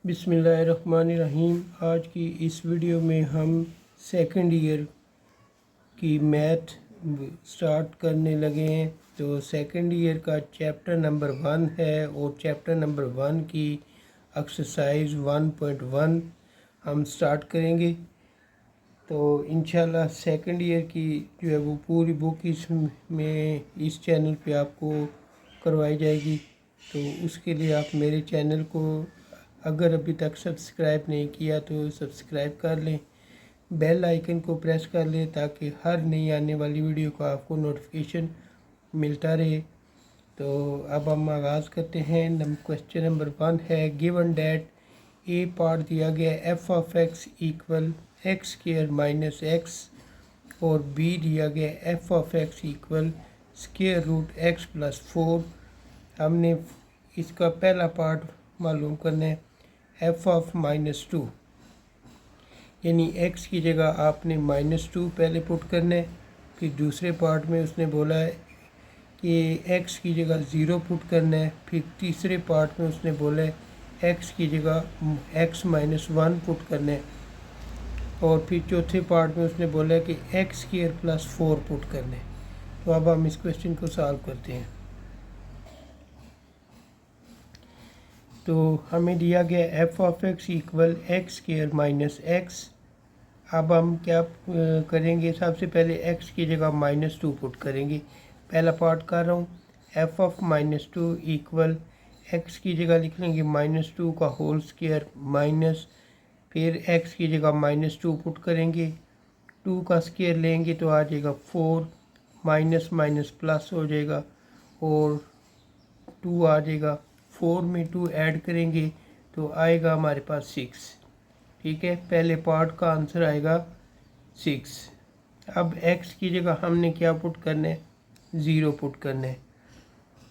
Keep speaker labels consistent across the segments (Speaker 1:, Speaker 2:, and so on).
Speaker 1: बिस्मिल्लाहिर्रहमानिर्रहीम। आज की इस वीडियो में हम सेकंड ईयर की मैथ स्टार्ट करने लगे हैं। तो सेकंड ईयर का चैप्टर नंबर 1 है और चैप्टर नंबर 1 की एक्सरसाइज 1.1 हम स्टार्ट करेंगे। तो इंशाल्लाह सेकंड ईयर की जो है वो पूरी बुक इस चैनल पे आपको करवाई जाएगी। तो उसके लिए आप मेरे चैनल को अगर अभी तक सब्सक्राइब नहीं किया तो सब्सक्राइब कर लें, बेल आइकन को प्रेस कर लें ताकि हर नई आने वाली वीडियो का आपको नोटिफिकेशन मिलता रहे। तो अब हम आगाज़ करते हैं। क्वेश्चन नंबर 1 है, गिवन डैट ए पार्ट दिया गया f of x equal x square minus x और बी दिया गया f of x equal square root x plus 4। हमने इसका पहला पार्ट मालूम करना है, एफ ऑफ -2, यानी एक्स की जगह आपने -2 पहले पुट करना है। फिर दूसरे पार्ट में उसने बोला है कि एक्स की जगह 0 पुट करना है। फिर तीसरे पार्ट में उसने बोला है एक्स की जगह x -1 पुट करना है। और फिर चौथे पार्ट में उसने बोला है कि एक्स स्क्वायर प्लस 4 पुट करना है। तो अब हम इस क्वेश्चन को सॉल्व करते हैं। तो हमें दिया गया f of x equal x square minus x. अब हम क्या करेंगे, सबसे पहले एक्स की जगह -2 पुट करेंगे। पहला पार्ट कर रहा हूँ, एफ ऑफ -2 इक्वल एक्स की जगह लिख लेंगे -2 का होल स्क्वायर माइनस, फिर एक्स की जगह -2 पुट करेंगे, 2 का स्क्वायर लेंगे तो आ जाएगा 4, माइनस माइनस प्लस हो जाएगा और 2 आ जाएगा। 4 में 2 ऐड करेंगे तो आएगा हमारे पास 6। ठीक है, पहले पार्ट का आंसर आएगा 6। अब x की जगह हमने क्या पुट करना है, 0 पुट करना है।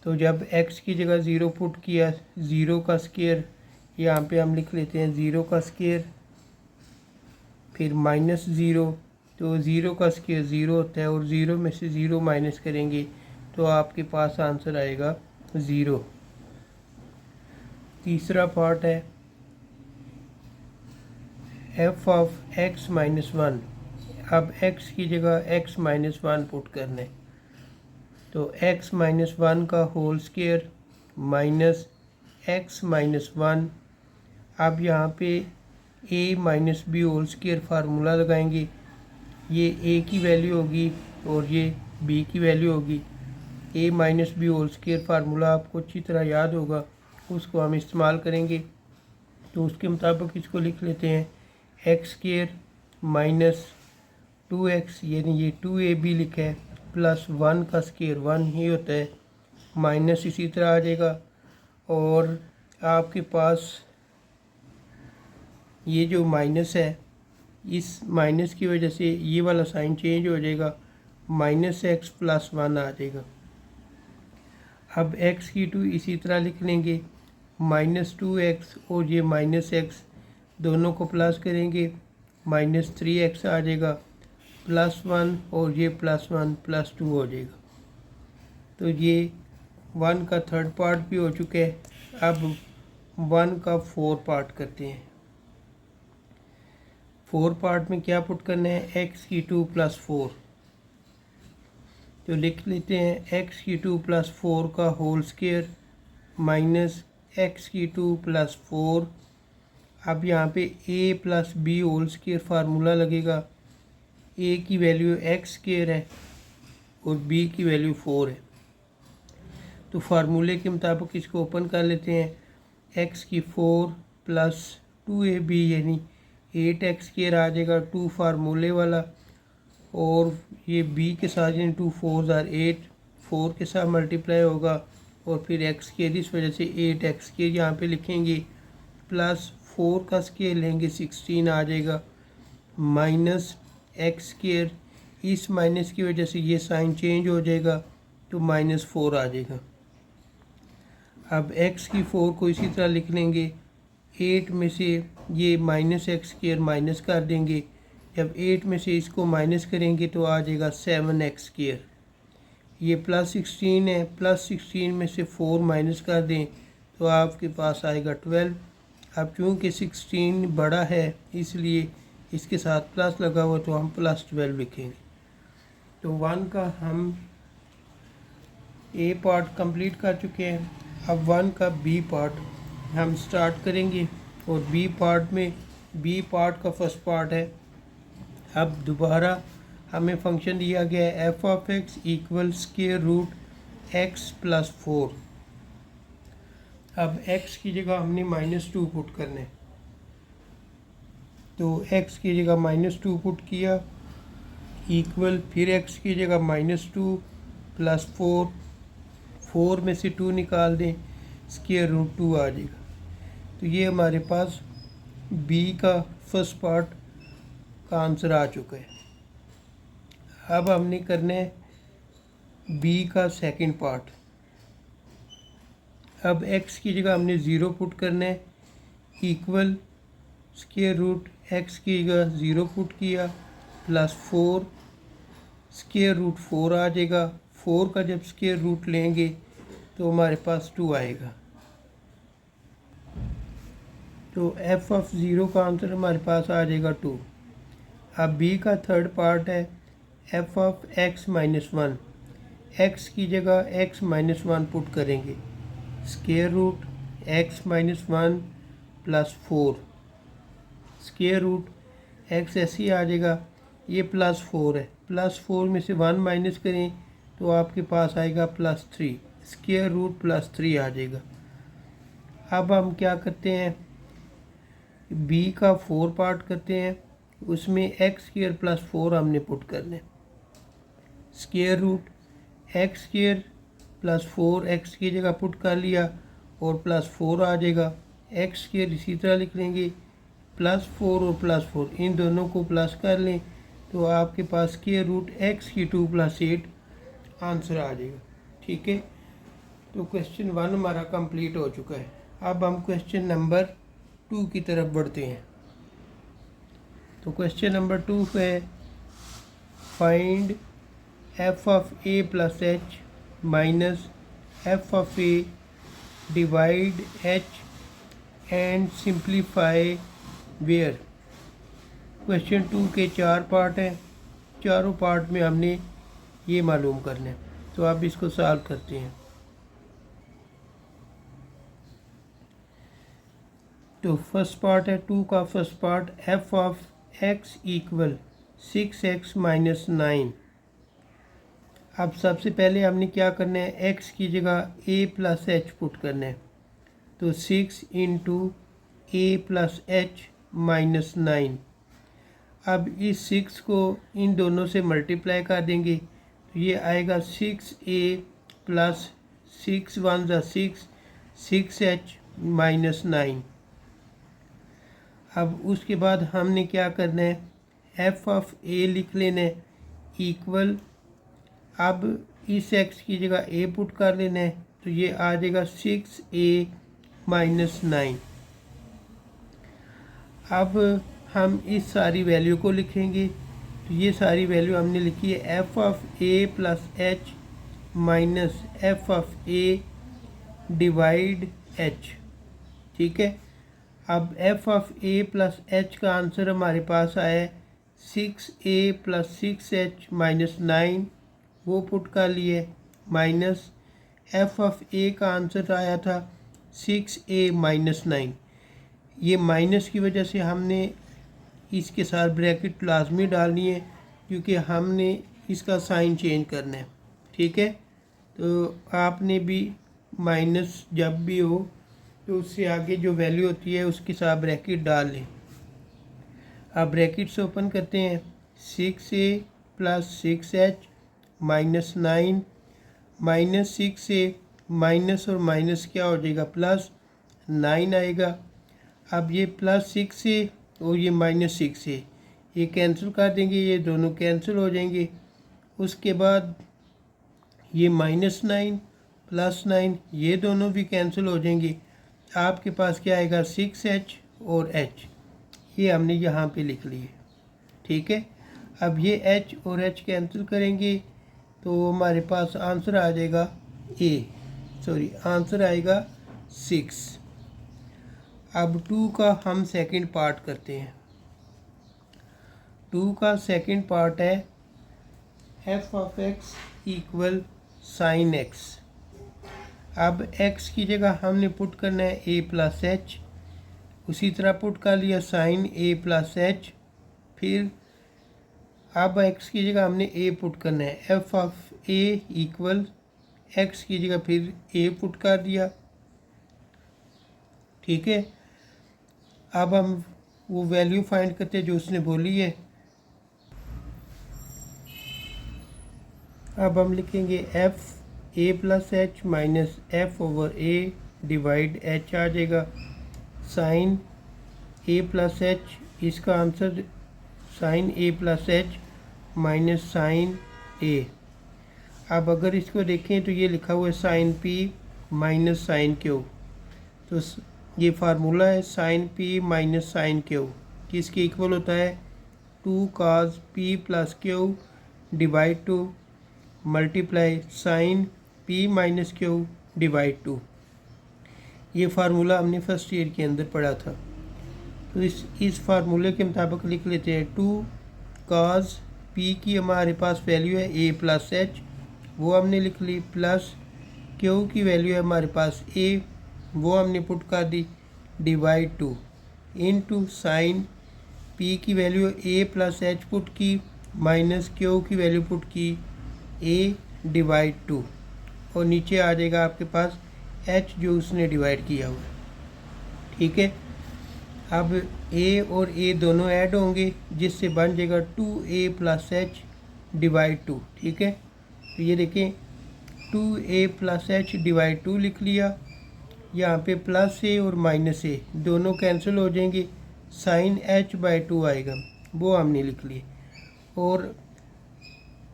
Speaker 1: तो जब x की जगह 0 पुट किया, 0 का स्क्वायर यहाँ पे हम लिख लेते हैं 0 का स्क्वायर, फिर -0। तो 0 का स्क्वायर 0 होता है और 0 में से 0 माइनस करेंगे तो आपके पास आंसर आएगा 0। तीसरा पार्ट है एफ ऑफ एक्स -1। अब x की जगह x -1 पुट करना है। तो x -1 का होल स्क्वायर माइनस x -1। अब यहाँ पे a minus b whole square formula लगाएंगे। ये a की वैल्यू होगी और ये b की वैल्यू होगी। a minus b whole square formula आपको अच्छी तरह याद होगा, उसको हम इस्तेमाल करेंगे। तो उसके मुताबिक इसको लिख लेते हैं एक्स स्क्वायर माइनस 2x, यानी ये 2ab लिखा है, प्लस 1 का स्क्वायर 1 ही होता है, माइनस इसी तरह आ जाएगा। और आपके पास ये जो माइनस है, इस माइनस की वजह से ये वाला साइन चेंज हो जाएगा, -x प्लस 1 आ जाएगा। अब x की 2 इसी तरह लिख लेंगे, -2x और ये -x दोनों को प्लस करेंगे, -3x आ जाएगा, +1 और ये +1 +2 हो जाएगा। तो ये 1 का थर्ड पार्ट भी हो चुका है। अब 1 का 4 पार्ट करते हैं। 4 पार्ट में क्या पुट करना है, x की 2 + 4। तो लिख लेते हैं x की 2 + 4 का होल स्क्वायर माइनस x की 2 + 4। अब यहाँ पे a + b whole square formula लगेगा। a की वैल्यू x स्क्वायर है और b की वैल्यू 4 है। तो फार्मूले के मुताबिक इसको ओपन कर लेते हैं। x की 4 + 2ab यानी 8x स्क्वायर आ जाएगा, 2 फार्मूले वाला, और ये b के साथ यानी 2 4 = 8, 4 के साथ मल्टीप्लाई होगा और फिर x स्क्वायर, इस वजह से 8x स्क्वायर यहाँ पे लिखेंगे, प्लस 4 का स्क्वायर लेंगे 16 आ जाएगा, माइनस x स्क्वायर, इस माइनस की वजह से ये साइन चेंज हो जाएगा तो -4 आ जाएगा। अब x की 4 को इसी तरह लिख लेंगे, 8 में से ये -x स्क्वायर माइनस कर देंगे, जब 8 में से इसको माइनस करेंगे तो आ जाएगा 7x स्क्वायर। ये +16 है, +16 में से 4 माइनस कर दें तो आपके पास आएगा 12। अब चूँकि 16 बड़ा है इसलिए इसके साथ प्लस लगा हुआ, तो हम +12 लिखेंगे। तो 1 का हम ए पार्ट कंप्लीट कर चुके हैं। अब 1 का बी पार्ट हम स्टार्ट करेंगे, और बी पार्ट का फर्स्ट पार्ट है। अब दोबारा हमें फंक्शन दिया गया है f(x) equal square root x + 4। अब x की जगह हमने -2 पुट करना है, तो x की जगह -2 पुट किया, इक्वल फिर x की जगह -2 + 4, 4 में से 2 निकाल दें, स्क्वायर रूट 2 आ जाएगा। तो ये हमारे पास b का फर्स्ट पार्ट का आंसर आ चुका है। अब हमने करना है b का सेकंड पार्ट। अब x की जगह हमने 0 पुट करना है, इक्वल स्क्वायर रूट x की जगह 0 पुट किया, +4, स्क्वायर रूट 4 आ जाएगा। 4 का जब स्क्वायर रूट लेंगे तो हमारे पास 2 आएगा। तो f(0) का आंसर हमारे पास आ जाएगा 2। अब b का थर्ड पार्ट है f(x - 1). x की जगह x - 1 पुट करेंगे, square root x - 1 + 4, square root x ऐसे ही आ जाएगा। ये +4 है, +4 में से 1 माइनस करें तो आपके पास आएगा +3, स्क्वायर रूट +3 आ जाएगा। अब हम क्या करते हैं, b का 4 पार्ट करते हैं, उसमें x² + 4 हमने पुट करना है, स्क्वायर रूट x² + 4 x की जगह पुट कर लिया और +4 आ जाएगा। x² इसी तरह लिख लेंगे, +4 और +4 इन दोनों को प्लस कर लें तो आपके पास स्क्वायर रूट x³ + 8 आंसर आ जाएगा। ठीक है, तो क्वेश्चन 1 हमारा कंप्लीट हो चुका है। अब हम क्वेश्चन नंबर 2 की तरफ बढ़ते हैं। तो क्वेश्चन नंबर 2 है find f(a + h minus f(a) divide h and simplify where. Question 2 के 4 पार्ट हैं, चारों पार्ट में हमने ये मालूम करना है। तो आप इसको सॉल्व करते हैं। तो फर्स्ट पार्ट है 2 का first part f(x) equal 6x - 9। अब सबसे पहले हमने क्या करना है, x की जगह a + h पुट करना है, तो 6 × a + h - 9। अब इस 6 को इन दोनों से मल्टीप्लाई कर देंगे तो ये आएगा 6a + 6 × 1 = 6, 6h - 9। अब उसके बाद हमने क्या करना है, f(a) लिख लेना है, इक्वल, अब इस x की जगह a पुट कर लेना है तो ये आ जाएगा 6a - 9। अब हम इस सारी वैल्यू को लिखेंगे, तो ये सारी वैल्यू हमने लिखी है f(a + h minus f(a) divide h। ठीक है, अब f(a + h का आंसर हमारे पास आया है 6a + 6h - 9, वो पुट कर लिए, माइनस f(a) का आंसर आया था 6a - 9। ये माइनस की वजह से हमने इसके साथ ब्रैकेट लाजमी डालनी है क्योंकि हमने इसका साइन चेंज करना है। ठीक है, तो आपने भी माइनस जब भी हो तो उससे आगे जो वैल्यू होती है उसके साथ ब्रैकेट डाल लें। अब ब्रैकेट्स ओपन करते हैं, 6a + 6h - 9 minus 6a, minus और माइनस क्या हो जाएगा, +9 आएगा। अब ये +6a और ये -6a ये कैंसिल कर देंगे, ये दोनों कैंसिल हो जाएंगे। उसके बाद ये -9 +9 ये दोनों भी कैंसिल हो जाएंगे। आपके पास क्या आएगा, 6h और h, ये हमने यहाँ पे लिख लिए। ठीक है, अब ये h और h कैंसिल करेंगे तो हमारे पास आंसर आ जाएगा आंसर आएगा 6। अब 2 का हम सेकंड पार्ट करते हैं। 2 का सेकंड पार्ट है f of x equal sine x. अब x की जगह हमने पुट करना है a प्लस एच, उसी तरह पुट कर लिया साइन a प्लस एच। फिर अब x की जगह हमने a पुट करना है, f of a equal x की जगह फिर a पुट कर दिया। ठीक है, अब हम वो वैल्यू फाइंड करते हैं जो उसने बोली है। अब हम लिखेंगे f a plus h minus f over a divide h आ जाएगा साइन ए प्लस एच, इसका answer sine a plus h minus sine a. अब अगर इसको देखें तो ये लिखा हुआ है sine p minus sine q, तो ये फार्मूला है sine p minus sine q किसके इक्वल होता है 2 cos p plus q divide 2 multiply sine p minus q divide 2। ये फार्मूला हमने फर्स्ट ईयर के अंदर पढ़ा था। तो इस फार्मूले के मुताबिक लिख लेते हैं 2 cos पी की हमारे पास वैल्यू है ए प्लस एच, वो हमने लिख ली, प्लस क्यू की वैल्यू है हमारे पास ए, वो हमने पुट कर दी, डिवाइड 2 इनटू साइन पी की वैल्यू ए प्लस एच पुट की, माइनस क्यू की वैल्यू पुट की ए डिवाइड 2, और नीचे आ जाएगा आपके पास एच जो उसने डिवाइड किया हुआ है। ठीक है, अब ए और ए दोनों ऐड होंगे जिससे बन जाएगा 2a प्लस एच डिवाइड 2। ठीक है, तो ये देखें 2a प्लस एच डिवाइड 2 लिख लिया, यहाँ पे प्लस ए और माइनस ए दोनों कैंसिल हो जाएंगे, साइन एच बाई 2 आएगा, वो हमने लिख लिए, और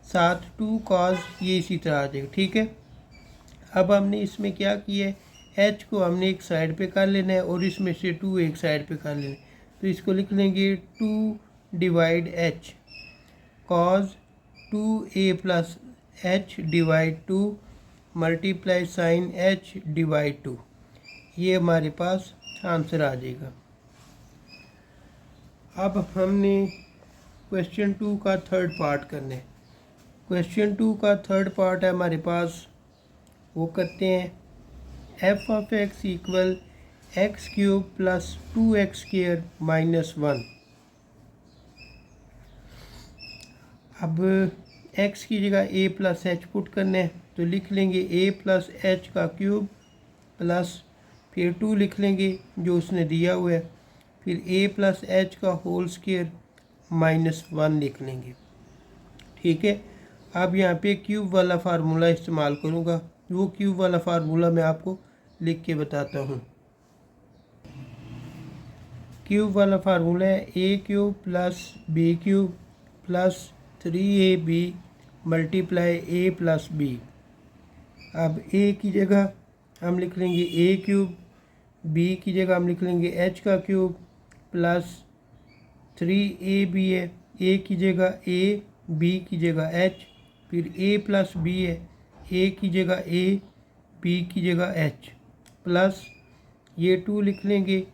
Speaker 1: साथ 2 cos ये इसी तरह आ जाएगा। ठीक है, अब हमने इसमें क्या किया है, एच को हमने एक साइड पे कर लेना है और इसमें से 2 एक साइड पे कर लेना है, तो इसको लिख लेंगे 2 divide h cos 2a plus h divide 2 multiply sine h divide 2। ये हमारे पास आंसर आ जाएगा। अब हमने क्वेश्चन 2 का थर्ड पार्ट करना है। क्वेश्चन 2 का थर्ड पार्ट है हमारे पास, वो करते हैं F of x equal x cube plus 2x square minus 1। अब x की जगह a प्लस एच पुट करना है, तो लिख लेंगे a प्लस एच का क्यूब प्लस फिर 2 लिख लेंगे जो उसने दिया हुआ है, फिर a प्लस एच का होल स्क्वायर माइनस 1 लिख लेंगे। ठीक है, अब यहाँ पे क्यूब वाला फार्मूला इस्तेमाल करूँगा, वो क्यूब वाला फार्मूला मैं आपको लिख के बताता हूँ। क्यूब वाला फार्मूला है a cube plus b cube plus 3ab multiply a plus b. अब ए की जगह हम लिख लेंगे ए क्यूब, बी की जगह हम लिख लेंगे एच का क्यूब प्लस 3ab है, ए की जगह ए, बी की जगह एच, फिर ए प्लस बी है, ए की जगह ए, बी की जगह एच, प्लस ये 2 लिख लेंगे,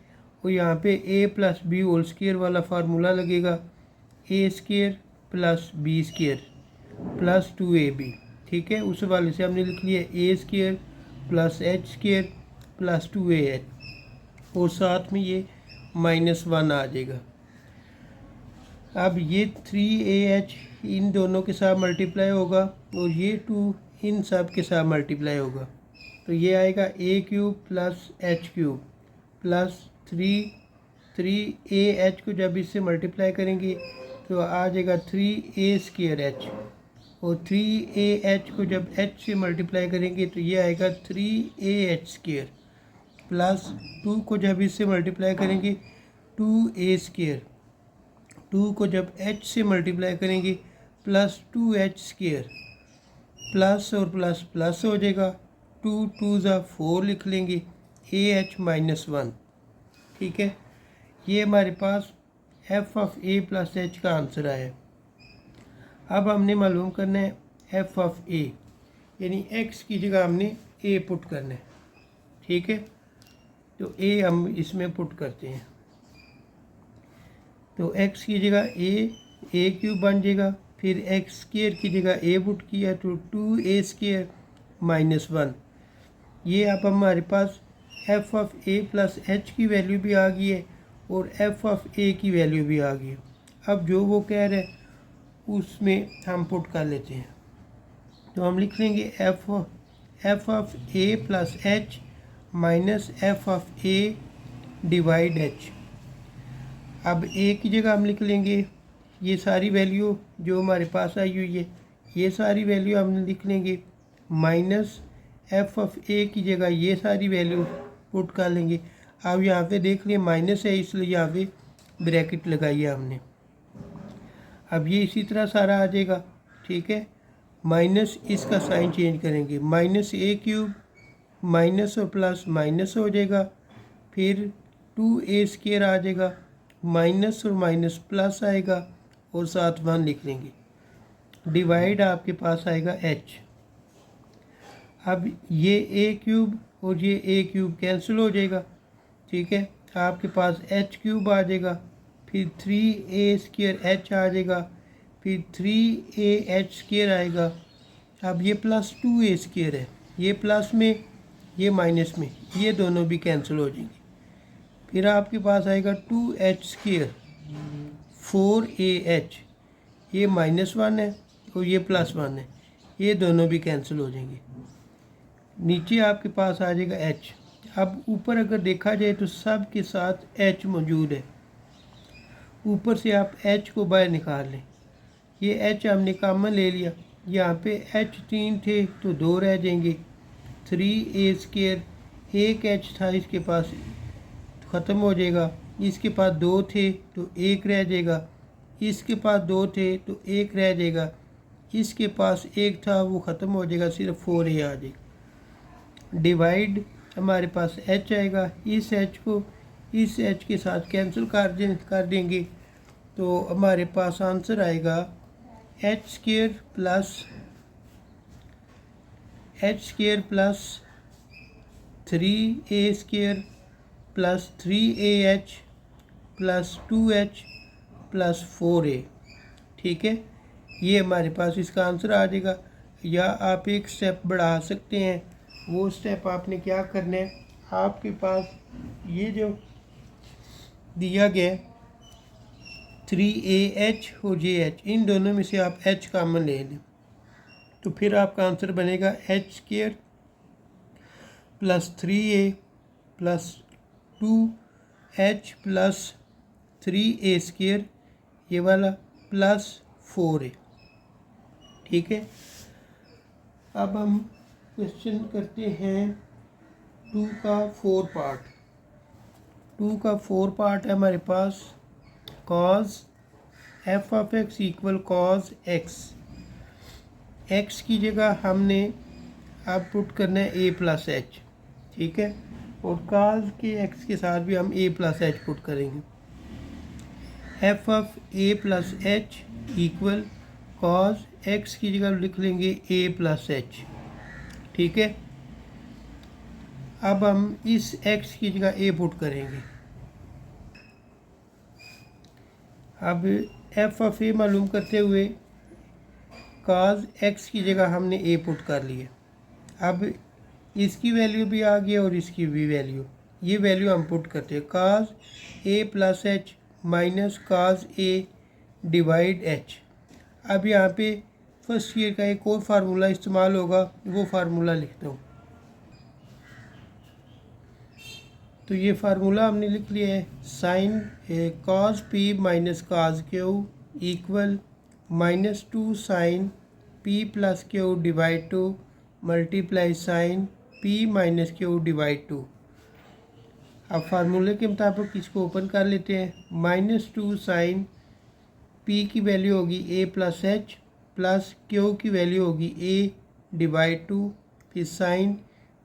Speaker 1: और यहाँ पे a plus b whole square वाला फार्मूला लगेगा, a square plus b square plus 2ab। ठीक है, उस वाले से हमने लिख लिया a square plus h square plus 2ah, और साथ में ये माइनस 1 आ जाएगा। अब ये 3ah इन दोनों के साथ मल्टीप्लाई होगा और ये 2 इन सब के साथ मल्टीप्लाई होगा, तो ये आएगा a cube plus H cube plus 3ah को जब इससे मल्टीप्लाई करेंगे तो आ जाएगा 3a स्क्वायर एच, और 3ah को जब h से मल्टीप्लाई करेंगे तो ये आएगा 3ah स्क्वायर, प्लस 2 को जब इससे मल्टीप्लाई करेंगे 2a स्क्वायर, 2 को जब h से मल्टीप्लाई करेंगे प्लस 2h स्क्वायर, प्लस और प्लस प्लस हो जाएगा, 2 2 ज़ा 4 लिख लेंगे, ah माइनस 1। ठीक है, ये हमारे पास f of a plus h का आंसर आया। अब हमने मालूम करना है एफ ऑफ ए, यानी एक्स की जगह हमने ए पुट करना है। ठीक है, तो ए हम इसमें पुट करते हैं। तो एक्स की जगह ए क्यूब बन जाएगा, फिर एक्स स्क्वायर की जगह ए पुट किया तो 2a² माइनस 1। ये अब हमारे पास f of a plus h की वैल्यू भी आ गई है और एफ ऑफ ए की वैल्यू भी आ गई है। अब जो वो कह रहे हैं उसमें हम पुट कर लेते हैं। तो हम लिख लेंगे F of a plus h minus F of A divide H. अब ए की जगह हम लिख लेंगे ये सारी वैल्यू जो हमारे पास आई हुई है, ये सारी वैल्यू हम लिख लेंगे माइनस एफ ऑफ ए की जगह ये सारी वैल्यू पुट कर लेंगे। अब यहाँ पे देख लिए माइनस है इसलिए यहाँ पे ब्रैकेट लगाई है हमने। अब ये इसी तरह सारा आ जाएगा, ठीक है। माइनस इसका साइन चेंज करेंगे, माइनस ए क्यूब माइनस और प्लस माइनस हो जाएगा, फिर 2a² आ जाएगा, माइनस और माइनस प्लस आएगा और साथ 1 लिख लेंगे। डिवाइड आपके पास आएगा एच। अब ये ए क्यूब और ये ए क्यूब कैंसिल हो जाएगा, ठीक है। आपके पास एच क्यूब आ जाएगा, फिर 3a² एच आ जाएगा, फिर 3a² आएगा। अब ये प्लस 2a² है, ये प्लस में ये माइनस में, ये दोनों भी कैंसिल हो जाएंगे। फिर आपके पास आएगा 2h², 4ah, ये -1 है और ये +1 है, ये दोनों भी कैंसिल हो जाएंगे। नीचे आपके पास आ जाएगा h। अब ऊपर अगर देखा जाए तो सब के साथ h मौजूद है। ऊपर से आप h को बाहर निकाल लें, ये h हमने कॉमन ले लिया, यहाँ पे h 3 थे तो 2 रह जाएंगे। 3a², एक h था इसके पास ख़त्म हो जाएगा, इसके पास 2 थे तो 1 रह जाएगा, इसके पास 2 थे तो 1 रह जाएगा, इसके पास 1 था वो ख़त्म हो जाएगा, सिर्फ 4a आ जाएगा। डिवाइड हमारे पास h आएगा, इस h को इस h के साथ कैंसिल कर देंगे तो हमारे पास आंसर आएगा h² plus 3a² plus 3ah plus 2h plus 4a, ठीक है। ये हमारे पास इसका आंसर आ जाएगा। या आप एक स्टेप बढ़ा सकते हैं, वो स्टेप आपने क्या करना है, आपके पास ये जो दिया गया 3ah और jh, इन दोनों में से आप h कॉमन ले लें तो फिर आपका आंसर बनेगा h² plus 3a plus 2h plus 3a², ये वाला प्लस 4a, ठीक है। अब हम क्वेश्चन करते हैं 2 का 4 पार्ट। 2 का 4 पार्ट है हमारे पास cos f of x equal cos x। x की जगह हमने अब पुट करना है a प्लस एच, ठीक है। और cos के x के साथ भी हम a प्लस एच पुट करेंगे। f of a plus H equal cos x की जगह लिख लेंगे a प्लस एच, ठीक है। अब हम इस x की जगह a पुट करेंगे। अब f ऑफ a मालूम करते हुए cos x की जगह हमने a पुट कर लिया। अब इसकी वैल्यू भी आ गई और इसकी भी वैल्यू, ये वैल्यू हम पुट करते हैं cos a plus h minus cos a divide h। अब यहाँ पे फर्स्ट ईयर का एक और फार्मूला इस्तेमाल होगा, वो फार्मूला लिखता हूँ। तो ये फार्मूला हमने लिख लिया है, sine cos p minus cos q equal -2 sine p plus q divide 2 multiply sine p minus q divide 2। अब फार्मूले के मुताबिक इसको ओपन कर लेते हैं। -2 साइन p की वैल्यू होगी a plus H plus q की वैल्यू होगी a डिवाइड 2, फिर साइन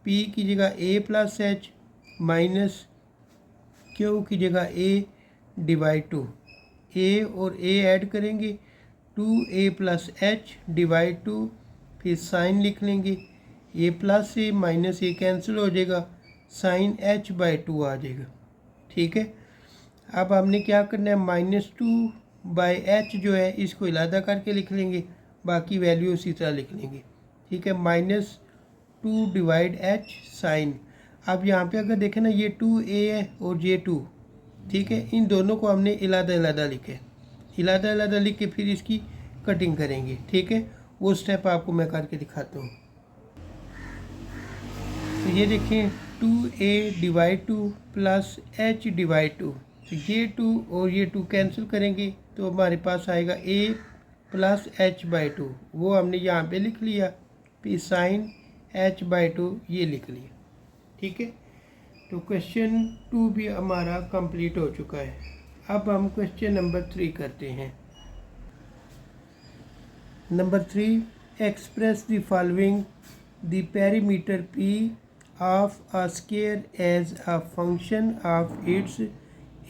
Speaker 1: p की जगह a plus h minus q की जगह a डिवाइड 2। a और a ऐड करेंगे 2a प्लस एच डिवाइड 2, फिर साइन लिख लेंगे a plus a minus a cancel हो जाएगा, साइन h/2 आ जाएगा। ठीक है, अब हमने क्या करना है, -2/h जो है इसको इलादा करके लिख लेंगे, बाकी वैल्यू उसी तरह लिख लेंगे। ठीक है, -2/h साइन। अब यहाँ पे अगर देखें ना, ये 2a है और ये 2, ठीक है, इन दोनों को हमने इलादा इलादा लिखे, इलादा इलादा लिख के फिर इसकी कटिंग करेंगे। ठीक है, वो स्टेप आपको मैं करके दिखाता हूँ। तो ये देखें 2a/2 + h/2, तो ये 2 और ये 2 कैंसिल करेंगे तो हमारे पास आएगा a + h/2, वो हमने यहाँ पे लिख लिया, फिर साइन h/2 ये लिख लिया। ठीक है, तो क्वेश्चन 2 भी हमारा कंप्लीट हो चुका है। अब हम क्वेश्चन नंबर 3 करते हैं। Number 3, express the following, the perimeter P of a square as a function of its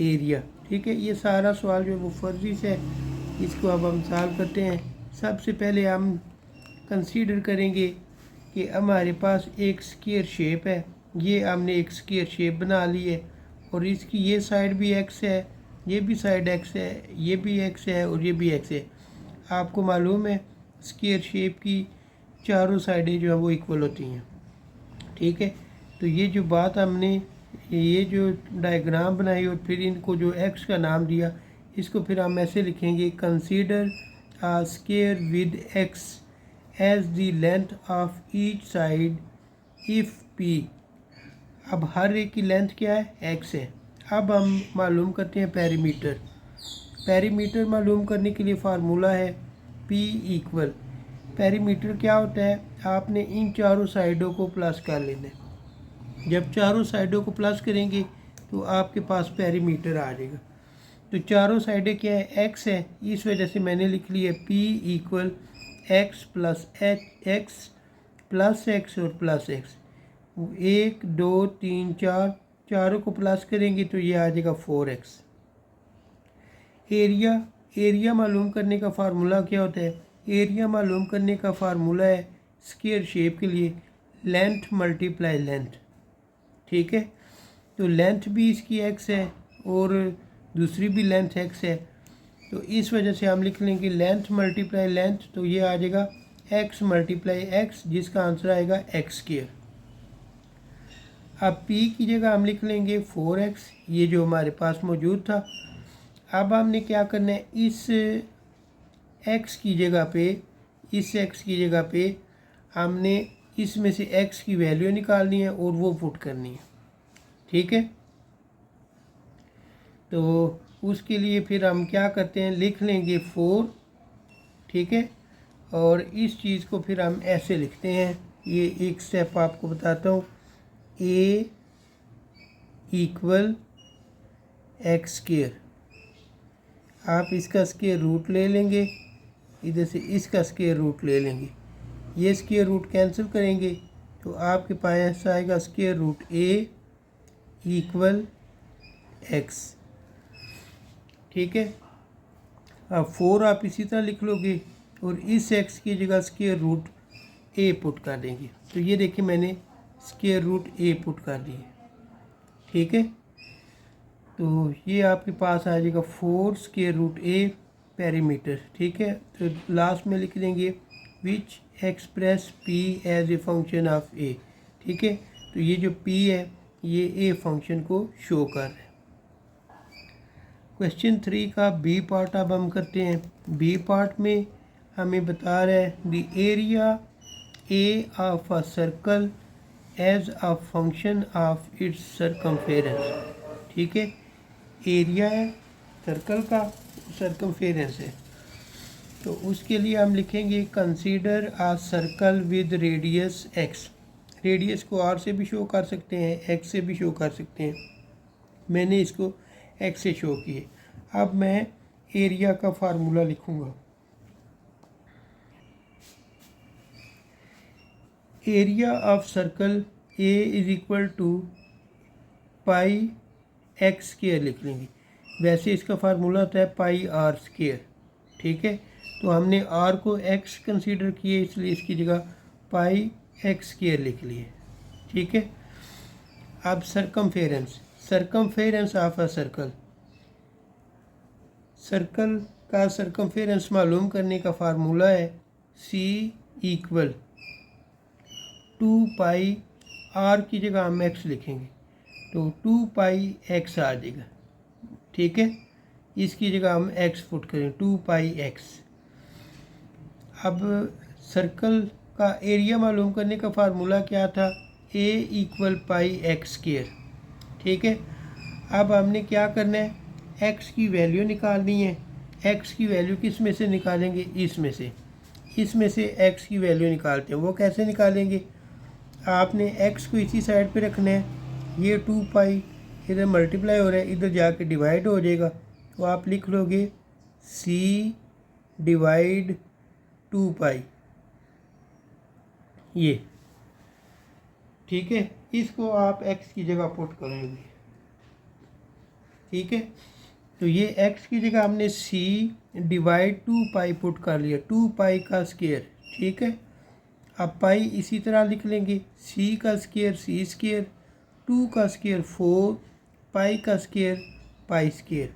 Speaker 1: area. ठीक है, ये सारा सवाल जो है वो फर्जी से है, इसको अब हम सॉल्व करते हैं। सबसे पहले हम कंसीडर करेंगे कि हमारे पास एक स्क्वायर शेप है, ये हमने एक स्क्वायर शेप बना ली है और इसकी ये साइड भी x है, ये भी साइड x है, ये भी x है और ये भी x है। आपको मालूम है स्क्वायर शेप की चारों साइडें जो है वो इक्वल होती हैं। ठीक है, तो ये जो बात हमने ये जो डायग्राम बनाई और फिर इनको जो x का नाम दिया, इसको फिर हम ऐसे लिखेंगे, consider a square with x as the length of each side if p। अब हर एक की लेंथ क्या है, x है। अब हम मालूम करते हैं पेरीमीटर। पेरीमीटर मालूम करने के लिए फार्मूला है p इक्वल, पेरीमीटर क्या होता है, आपने इन चारों साइडों को प्लस कर लेना है। जब चारों साइडों को प्लस करेंगे तो आपके पास पेरीमीटर आ जाएगा। तो चारों साइडें क्या है, x है, इस वजह से मैंने लिख लिया p equal x + x plus x और प्लस x। 1 2 3 4, चारों को प्लस करेंगे तो ये आ जाएगा 4x। एरिया मालूम करने का फार्मूला क्या होता है, एरिया मालूम करने का फार्मूला है स्क्वायर शेप के लिए लेंथ × लेंथ। ठीक है, तो लेंथ भी इसकी x है और दूसरी भी लेंथ x है, तो इस वजह से हम लिख लेंगे लेंथ × लेंथ, तो ये आ जाएगा x × x, जिसका आंसर आएगा x²। अब p की जगह हम लिख लेंगे 4x, ये जो हमारे पास मौजूद था। अब हमने क्या करना है, इस x की जगह पे, इस x की जगह पे हमने इसमें से x की वैल्यू निकालनी है और वो पुट करनी है। ठीक है, तो उसके लिए फिर हम क्या करते हैं, लिख लेंगे 4। ठीक है, और इस चीज़ को फिर हम ऐसे लिखते हैं, ये एक स्टेप आपको बताता हूँ, a इक्वल x²। आप इसका स्क्वायर रूट ले लेंगे, इधर से इसका स्क्वायर रूट ले लेंगे, ये स्क्वायर रूट कैंसिल करेंगे तो आपके पास आएगा square root a equal x। ठीक है, अब 4 आप इसी तरह लिख लोगे और इस x की जगह स्क्वायर रूट a पुट कर देंगे, तो ये देखिए मैंने स्क्वायर रूट a पुट कर दिए। ठीक है, तो ये आपके पास आ जाएगा 4 स्क्वायर रूट a पेरीमीटर। ठीक है, तो लास्ट में लिख देंगे which express p as a function of a। ठीक है, तो ये जो p है ये a फंक्शन को शो कर रहा है। क्वेश्चन 3 का बी पार्ट अब हम करते हैं। बी पार्ट में हमें बता रहा है the area a of a circle as a function of its circumference. ठीक है, एरिया है सर्कल का, सरकमफेरेंस है, तो उसके लिए हम लिखेंगे consider a circle with radius x। Radius को r से भी शो कर सकते हैं, x से भी शो कर सकते हैं, मैंने इसको x से शो किए। अब मैं एरिया का फार्मूला लिखूंगा, area of circle a is equal to pi x² लिख लेंगे। वैसे इसका फार्मूला होता है पाई r²। ठीक है, तो हमने r को x कंसीडर किए, इसलिए इसकी जगह पाई x² लिख लिए। ठीक है, अब circumference of a circle, circle का सरकमफेरेंस मालूम करने का फार्मूला है सी इक्वल 2 पाई, आर की जगह हम एक्स लिखेंगे तो 2 पाई एक्स आ जाएगा। ठीक है, इसकी जगह हम एक्स पुट करें 2 पाई एक्स। अब सर्कल का एरिया मालूम करने का फार्मूला क्या था, ए इक्वल पाई एक्स स्क्वायर। ठीक है, अब हमने क्या करना है, एक्स की वैल्यू निकालनी है। एक्स की वैल्यू किस में से निकालेंगे, इसमें से एक्स की वैल्यू निकालते हैं। वो कैसे निकालेंगे, आपने एक्स को इसी साइड पे रखना है, ये 2 पाई इधर मल्टीप्लाई हो रहा है, इधर जाके डिवाइड हो जाएगा, तो आप लिख लोगे सी डिवाइड 2 पाई ये। ठीक है, इसको आप एक्स की जगह पुट करेंगे। ठीक है, तो ये एक्स की जगह हमने सी डिवाइड 2 पाई पुट कर लिया, 2 पाई का स्क्वायर। ठीक है, अब पाई इसी तरह लिख लेंगे, सी का स्क्वायर सी स्क्वायर, 2 का स्क्वायर 4, पाई का स्क्वायर पाई स्क्वायर।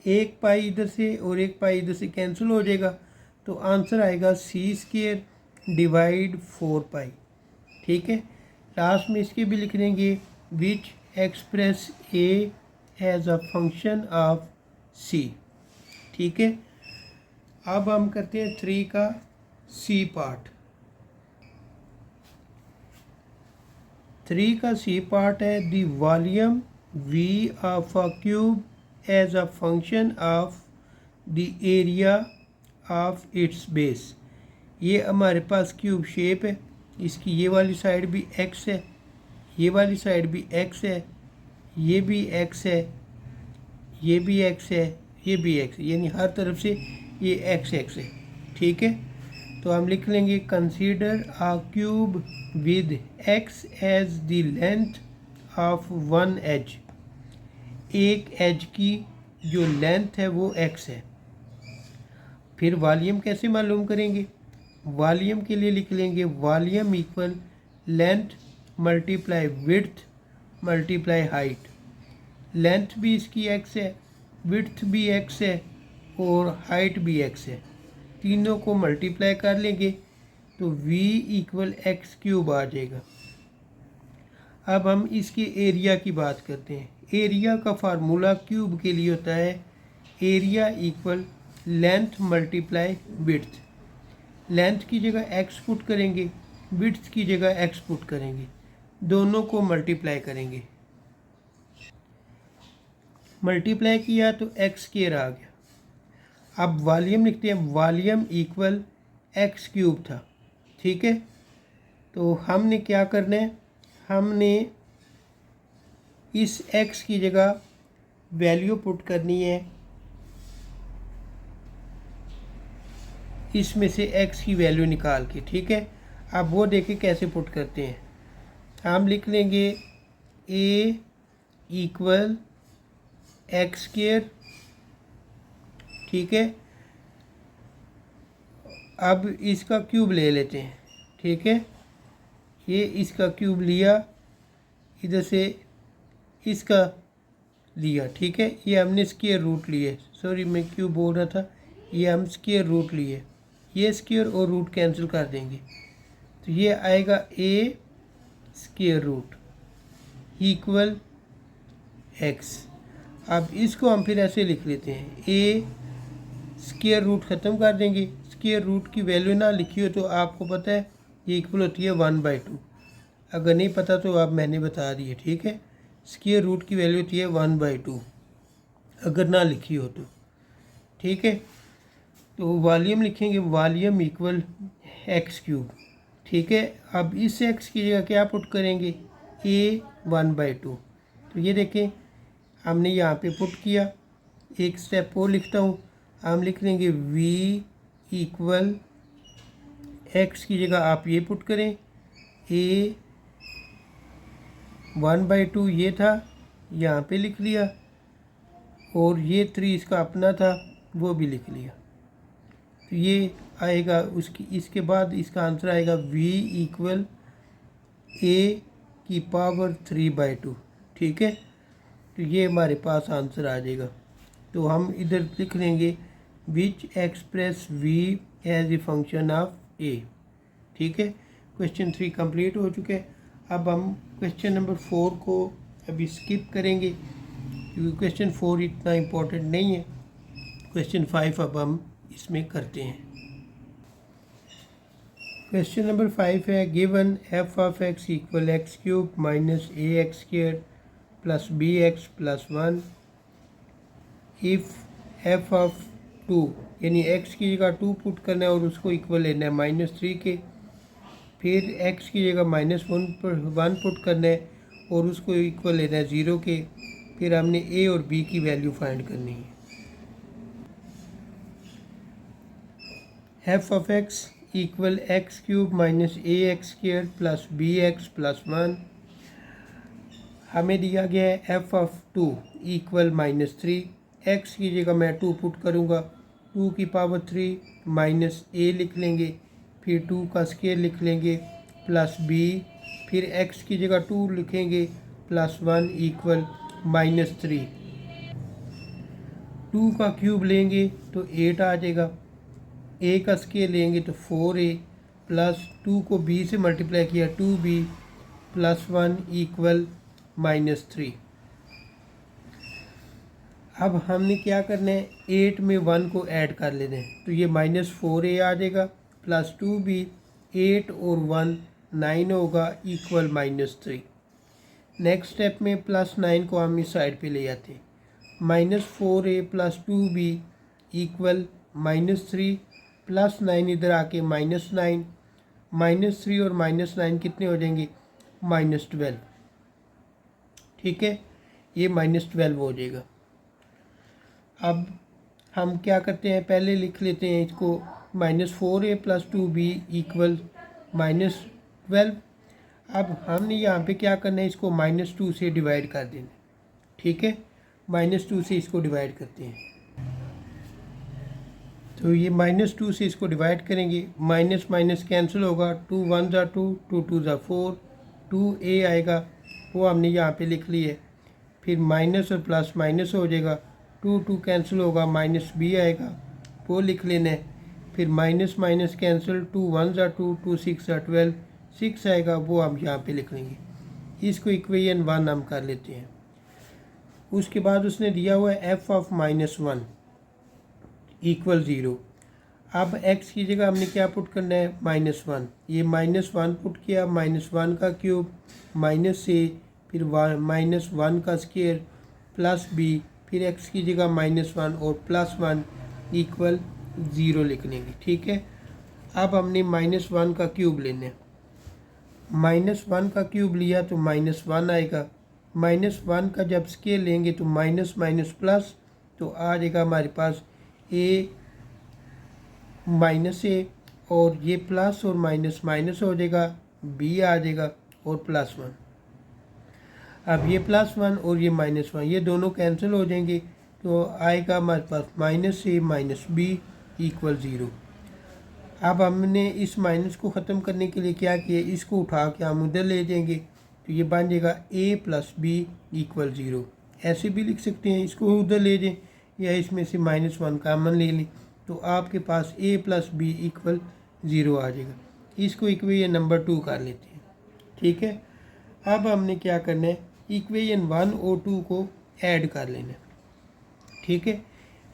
Speaker 1: एक पाई इधर से और एक पाई इधर से कैंसिल हो जाएगा, तो आंसर आएगा सी स्क्वायर डिवाइड 4 पाई। ठीक है, लास्ट में इसके भी लिख देंगे which express a as a function of c. ठीक है, अब हम करते हैं 3 का सी पार्ट। 3 का सी पार्ट है the volume v of a cube as a function of the area of its base. ये हमारे पास क्यूब शेप है, इसकी ये वाली साइड भी एक्स है, ये वाली साइड भी एक्स है, ये भी एक्स है, ये भी एक्स है, ये भी एक्स है, यानी हर तरफ से ये एक्स एक्स है। ठीक है, तो हम लिख लेंगे consider a cube with x as the length of one edge. एक एज की जो लेंथ है वो एक्स है। फिर वॉल्यूम कैसे मालूम करेंगे, वॉल्यूम के लिए लिख लेंगे volume equal length multiply width multiply height. Length भी इसकी एक्स है, विड्थ भी एक्स है और हाइट भी एक्स है, तीनों को मल्टीप्लाई कर लेंगे तो v इक्वल एक्स क्यूब आ जाएगा। अब हम इसके एरिया की बात करते हैं। एरिया का फार्मूला क्यूब के लिए होता है area equal length multiply width. Length की जगह एक्स पुट करेंगे, विड्थ की जगह एक्स पुट करेंगे, दोनों को मल्टीप्लाई करेंगे। मल्टीप्लाई किया तो एक्स स्क्वायर आ गया। अब वॉल्यूम लिखते हैं, वॉल्यूम इक्वल एक्स क्यूब था। ठीक है, तो हमने क्या करना है, हमने इस एक्स की जगह वैल्यू पुट करनी है, इसमें से एक्स की वैल्यू निकाल के। ठीक है, अब वो देखें कैसे पुट करते हैं। हम लिख लेंगे ए इक्वल एक्स स्क्वायर। ठीक है, अब इसका क्यूब ले लेते हैं। ठीक है, ये इसका क्यूब लिया, इधर से इसका लिया। ठीक है, ये हमने स्क्वायर रूट लिए, सॉरी मैं क्यूब बोल रहा था, ये हम स्क्वायर रूट लिए, ये स्क्वायर और रूट कैंसिल कर देंगे, तो ये आएगा ए स्क्वायर रूट इक्वल एक्स। अब इसको हम फिर ऐसे लिख लेते हैं, ए स्क्वायर रूट ख़त्म कर देंगे, स्क्वायर रूट की वैल्यू ना लिखी हो तो आपको पता है ये इक्वल होती है 1/2। अगर नहीं पता तो आप मैंने बता दी है। ठीक है, स्क्वायर रूट की वैल्यू होती है 1/2 अगर ना लिखी हो तो। ठीक है, तो वॉल्यूम लिखेंगे वॉल्यूम इक्वल एक्स क्यूब। ठीक है, अब इस एक्स की जगह क्या पुट करेंगे, ए 1/2। तो ये देखें हमने यहाँ पे पुट किया। एक स्टेप और लिखता हूँ, हम लिख लेंगे v इक्वल एक्स की जगह आप ये पुट करें, a 1/2 ये था, यहाँ पे लिख लिया, और ये 3 इसका अपना था वो भी लिख लिया। तो ये आएगा उसकी, इसके बाद इसका आंसर आएगा v इक्वल a की पावर 3/2। ठीक है, तो ये हमारे पास आंसर आ जाएगा। तो हम इधर लिख लेंगे which express v as a function of a. ठीक है, क्वेश्चन 3 कंप्लीट हो चुके हैं। अब हम क्वेश्चन नंबर 4 को अभी स्किप करेंगे क्योंकि क्वेश्चन 4 इतना इम्पोर्टेंट नहीं है। क्वेश्चन 5 अब हम इसमें करते हैं। क्वेश्चन नंबर 5 है given f of x equal x cube minus a x square plus b x plus 1 if f of 2 यानी एक्स की जगह 2 पुट करना है और उसको इक्वल लेना है -3 के, फिर एक्स की जगह -1 पुट करना है और उसको इक्वल लेना है 0 के, फिर हमने ए और बी की वैल्यू फाइंड करनी है। F of x equal x cube minus a x square plus b x plus 1। हमें दिया गया है एफ ऑफ 2 इक्वल -3। एक्स की जगह मैं 2 पुट करूँगा, 2 की पावर 3 माइनस ए लिख लेंगे, फिर 2 का स्क्वायर लिख लेंगे प्लस बी, फिर एक्स की जगह 2 लिखेंगे प्लस 1 इक्वल -3। 2 का क्यूब लेंगे तो 8 आ जाएगा, ए का स्क्वायर लेंगे तो 4a प्लस 2 को b से मल्टीप्लाई किया 2b प्लस 1 इक्वल -3। अब हमने क्या करना है, 8 में 1 को ऐड कर लेना है, तो ये -4a आ जाएगा प्लस 2b, 8 और 1 9 होगा इक्वल -3। नेक्स्ट स्टेप में प्लस 9 को हम इस साइड पे ले जाते हैं, -4a plus 2b equal -3 plus 9 इधर आके -9, -3 और -9 कितने हो जाएंगे -12। ठीक है, ये -12 हो जाएगा। अब हम क्या करते हैं, पहले लिख लेते हैं इसको -4a प्लस 2b इक्वल -12। अब हमने यहाँ पे क्या करना है, इसको -2 से डिवाइड कर देना। ठीक है, -2 से इसको डिवाइड करते हैं, तो ये -2 से इसको डिवाइड करेंगे, माइनस माइनस कैंसिल होगा, 2 1 ज़ा 2, 2 2 ज़ा 4, 2a आएगा, वो हमने यहाँ पे लिख ली है। फिर माइनस और प्लस माइनस हो जाएगा, 2 2 कैंसिल होगा, -b आएगा, वो लिख लेना है। फिर माइनस माइनस कैंसिल, 2 1 ज़ा 2, 2 6 ज़ा 12, 6 आएगा, वो हम यहाँ पे लिख लेंगे। इसको इक्वेशन 1 हम कर लेते हैं। उसके बाद उसने दिया हुआ है एफ ऑफ -1 इक्वल 0। अब x की जगह हमने क्या पुट करना है, -1। ये -1 पुट किया, -1 का क्यूब माइनस a, फिर -1 का स्क्वायर प्लस b, फिर x की जगह -1 और प्लस 1 इक्वल 0 लिख लेंगे। ठीक है, अब हमने -1 का क्यूब लेना है, -1 का क्यूब लिया तो -1 आएगा, -1 का जब स्क्वायर लेंगे तो माइनस माइनस प्लस, तो आ जाएगा हमारे पास a -a और ये प्लस और माइनस माइनस हो जाएगा, b आ जाएगा और प्लस 1। अब ये +1 और ये -1 ये दोनों कैंसिल हो जाएंगे, तो आएगा हमारे पास -a -b इक्वल 0। अब हमने इस माइनस को ख़त्म करने के लिए क्या किया, इसको उठा के हम उधर ले जाएंगे, तो ये बन जाएगा a + b इक्वल 0। ऐसे भी लिख सकते हैं, इसको उधर ले जाएं या इसमें से -1 कॉमन ले लें, तो आपके पास a + b इक्वल 0 आ जाएगा। इसको इक्वेशन नंबर 2 कर लेते हैं। ठीक है, अब हमने क्या करना है, इक्वेशन 1 और 2 को ऐड कर लेना है। ठीक है,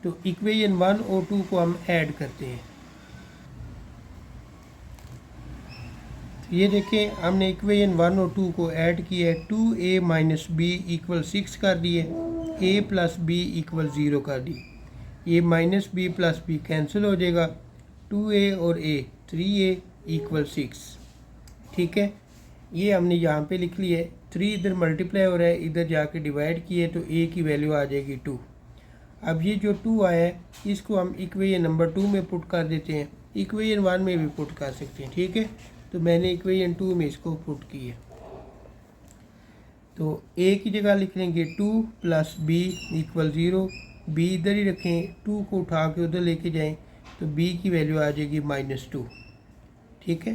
Speaker 1: तो इक्वेशन 1 और 2 को हम ऐड करते हैं। तो ये देखें, हमने इक्वेशन 1 और 2 को ऐड किया है, 2a - b इक्वल 6 कर दिए, a + b इक्वल 0 कर दी। ये -b + b कैंसिल हो जाएगा, 2a और a 3a इक्वल 6। ठीक है, ये हमने यहाँ पे लिख लिया है, 3 इधर मल्टीप्लाई हो रहा है, इधर जाके डिवाइड किए तो a की वैल्यू आ जाएगी 2। अब ये जो 2 आया है, इसको हम इक्वेशन नंबर 2 में पुट कर देते हैं, इक्वेशन 1 में भी पुट कर सकते हैं। ठीक है, तो मैंने इक्वेशन 2 में इसको पुट किया, तो a की जगह लिख लेंगे 2 + b इक्वल 0, b इधर ही रखें, 2 को उठा के उधर लेके जाएं तो b की वैल्यू आ जाएगी -2। ठीक है,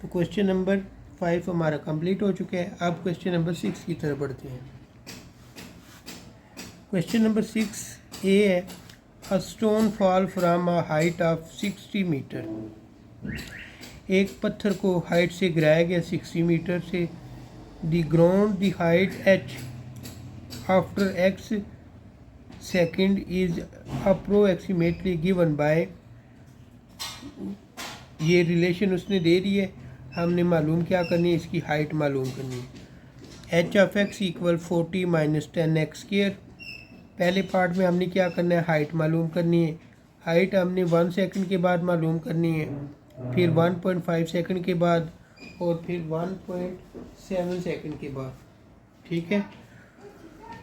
Speaker 1: तो क्वेश्चन नंबर 5 हमारा कंप्लीट हो चुका है। अब क्वेश्चन नंबर 6 की तरफ बढ़ते हैं। क्वेश्चन नंबर 6 ए है, a stone fall from a height of 60 metre. एक पत्थर को हाइट से गिराया गया 60 मीटर से। The ground the height h after x second is approximately given by, ये रिलेशन उसने दे दी है, हमने मालूम क्या करनी है, इसकी हाइट मालूम करनी है। H of x equal 40 minus 10x square. पहले पार्ट में हमने क्या करना है, हाइट मालूम करनी है। हाइट हमने 1 सेकंड के बाद मालूम करनी है, फिर 1.5 सेकंड के बाद, और फिर 1.7 सेकंड के बाद। ठीक है,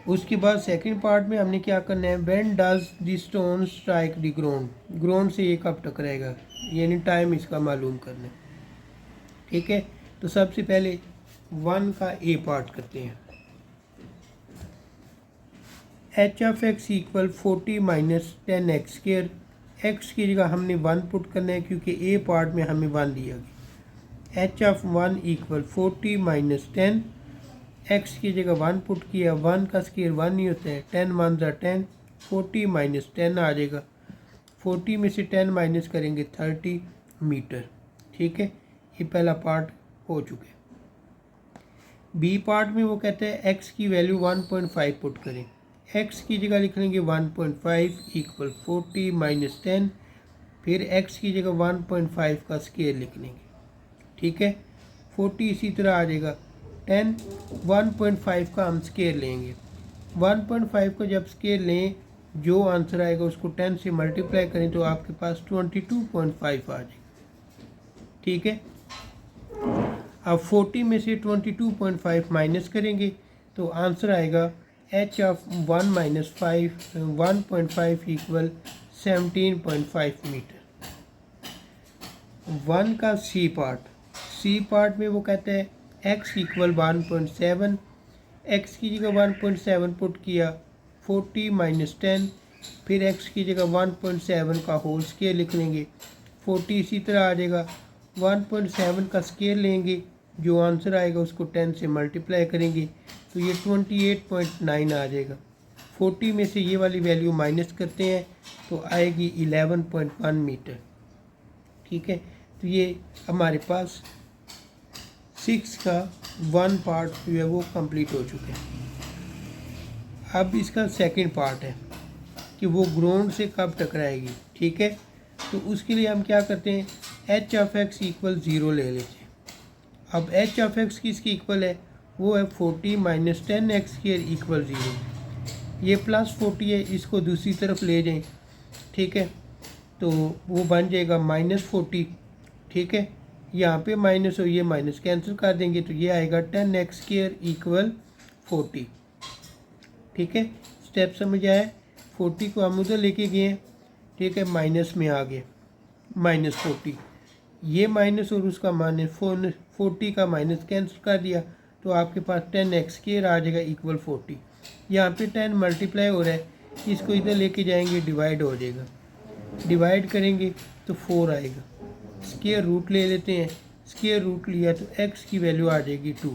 Speaker 1: उसके बाद सेकंड पार्ट में हमने क्या करना है, when does the stone strike the ground, ground से ये कब टकराएगा, यानी टाइम इसका मालूम करना है। ठीक है, तो सबसे पहले 1 का ए पार्ट करते हैं। H of x equal 40 minus 10x square. X की जगह हमने 1 पुट करना है क्योंकि ए पार्ट में हमें 1 दिया गया। H of 1 equal 40 minus 10, x की जगह 1 पुट किया, 1 का स्क्वायर 1 नहीं होता है, 10 1 ज़ा 10, 40 माइनस 10 आ जाएगा। 40 में से 10 माइनस करेंगे 30 मीटर। ठीक है, ये पहला पार्ट हो चुका है। बी पार्ट में वो कहते हैं एक्स की वैल्यू 1.5 पुट करें। एक्स की जगह लिख लेंगे 1.5 इक्वल 40 माइनस 10, फिर एक्स की जगह 1.5 का स्क्वायर लिख लेंगे। ठीक है, 40 इसी तरह आ जाएगा। 10 1.5 का हम स्क्वायर लेंगे। 1.5 का जब स्क्वायर लें, जो आंसर आएगा उसको 10 से मल्टीप्लाई करें तो आपके पास 22.5 आ जाएगा। ठीक है, अब 40 में से 22.5 माइनस करेंगे तो आंसर आएगा h of 1 minus 1.5 equal 17.5 metre. 1 का सी पार्ट में वो कहते हैं x इक्वल 1.7, एक्स की जगह 1.7 पुट किया, 40 माइनस 10, फिर x की जगह 1.7 का होल स्क्वायर लिख लेंगे। 40 इसी तरह आ जाएगा। 1.7 का स्क्वायर लेंगे, जो आंसर आएगा उसको 10 से मल्टीप्लाई करेंगे तो ये 28.9 आ जाएगा। 40 में से ये वाली वैल्यू माइनस करते हैं तो आएगी 11.1 मीटर। ठीक है, तो ये हमारे पास 6 का 1 पार्ट जो है वो कंप्लीट हो चुके हैं। अब इसका सेकंड पार्ट है कि वो ग्राउंड से कब टकराएगी। ठीक है, तो उसके लिए हम क्या करते हैं, एच ऑफ एक्स इक्वल 0 ले लेते हैं। अब एच ऑफ एक्स किसकी इक्वल है, वो है 40 माइनस 10x स्क्वायर इक्वल 0। ये प्लस 40 है, इसको दूसरी तरफ ले जाएं। ठीक है, तो वो बन जाएगा -40। ठीक है, यहाँ पे माइनस और ये माइनस कैंसिल कर देंगे तो ये आएगा 10x स्क्वायर इक्वल 40। ठीक है, स्टेप समझ आया। 40 को हम उधर लेके गए हैं। ठीक है, माइनस में आ गए, -40, ये माइनस और उसका माइनस, 40 का माइनस कैंसिल कर दिया तो आपके पास 10x स्क्वायर आ जाएगा इक्वल 40। यहाँ पे 10 मल्टीप्लाई हो रहा है, इसको इधर लेके जाएंगे, डिवाइड हो जाएगा। डिवाइड करेंगे तो 4 आएगा। स्क्वायर रूट ले लेते हैं, स्क्वायर रूट लिया तो x की वैल्यू आ जाएगी 2।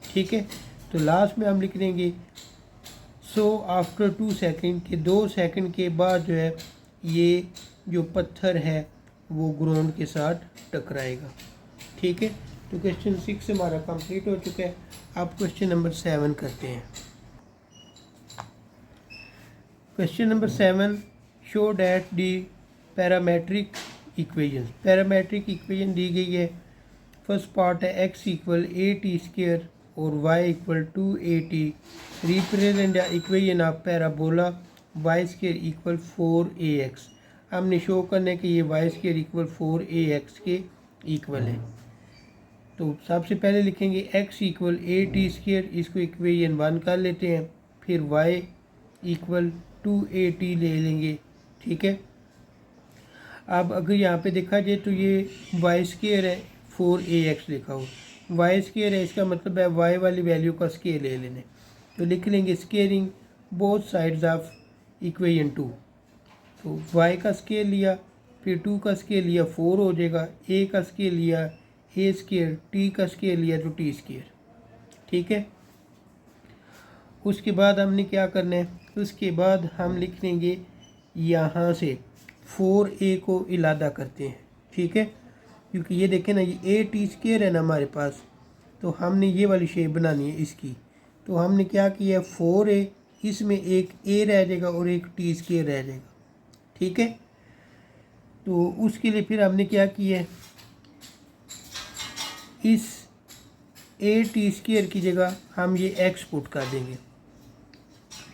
Speaker 1: ठीक है, तो लास्ट में हम लिख देंगे सो आफ्टर 2 सेकेंड के 2 सेकंड के बाद जो है ये जो पत्थर है वो ग्राउंड के साथ टकराएगा। ठीक है, तो क्वेश्चन 6 हमारा कंप्लीट हो चुका है। अब क्वेश्चन नंबर 7 करते हैं। Question number 7, show that the parametric equation. Parametric equation दी गई है। फर्स्ट पार्ट है x इक्वल 8t स्क्वायर और y equal 2at। Represent equation of parabola y square equal 4ax। हमने शो करने कि ये y स्क्वायर इक्वल 4ax के इक्वल है। तो सबसे पहले लिखेंगे x इक्वल 8t स्क्वायर, इसको इक्वेशन 1 कर लेते हैं, फिर y इक्वल 2at ले लेंगे। ठीक है, अब अगर यहाँ पे देखा जाए तो ये y स्क्वायर है, 4ax लिखा हो, y स्क्वायर है, इसका मतलब है y वाली वैल्यू का स्क्वायर ले लेने। तो लिख लेंगे squaring both sides of equation 2। तो y का स्क्वायर लिया, फिर 2 का स्क्वायर लिया, 4 हो जाएगा। a का स्क्वायर लिया, ए स्केयर, टी का स्केयर लिया तो टी स्केयर। ठीक है, उसके बाद हमने क्या करना है, उसके बाद हम लिख लेंगे यहाँ से 4a को इलादा करते हैं। ठीक है, क्योंकि ये देखें ना, ये ए टी स्केयर है ना हमारे पास, तो हमने ये वाली शेप बनानी है इसकी। तो हमने क्या किया, 4a, इसमें एक ए रह जाएगा और एक टी स्केयर रह जाएगा। ठीक है, तो उसके लिए फिर हमने क्या किया है, इस ए टी स्केयर की जगह हम ये एक्स पुट कर देंगे।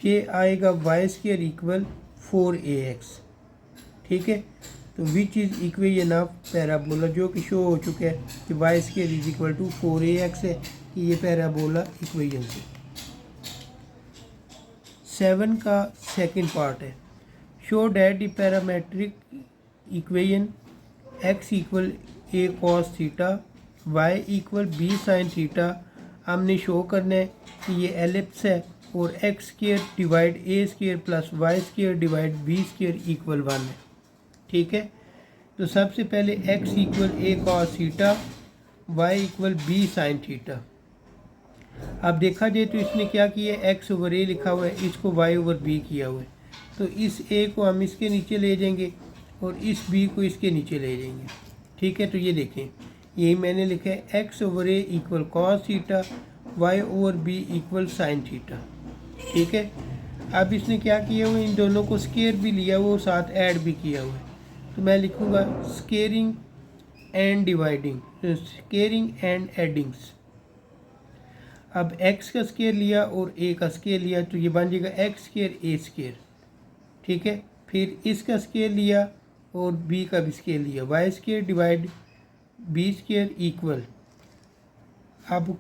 Speaker 1: ये आएगा वाई स्केयर इक्वल 4ax। ठीक है, तो which is equation of parabola, जो कि शो हो चुका है कि y square is equal to 4ax है, कि ये पैराबोला इक्वेशन से। 7 का सेकंड पार्ट है, show that the parametric equation x equal a cos theta, y equal b sine theta. हमने शो करना है कि ये एलिप्स है और x square divide a square plus y square divide b square equal 1 है। ठीक है, तो सबसे पहले x equal a cos theta, y equal b sine theta. अब देखा जाए तो इसने क्या किया है, x ओवर ए लिखा हुआ है, इसको y ओवर b किया हुआ है। तो इस a को हम इसके नीचे ले जाएंगे और इस b को इसके नीचे ले जाएंगे। ठीक है, तो ये देखें, यही मैंने लिखा है x over a equal cos theta, y over b equal sine theta. ठीक है, अब इसने क्या किया हुआ है, इन दोनों को स्केयर भी लिया हुआ और साथ ऐड भी किया हुआ है। तो मैं लिखूँगा squaring and dividing, squaring and addings. अब x का स्केयर लिया और a का स्केयर लिया, तो ये बन जाएगा x स्केयर a स्केयर। ठीक है, फिर इसका स्केयर लिया और b का भी स्केयर लिया, y square divide b square equal. अब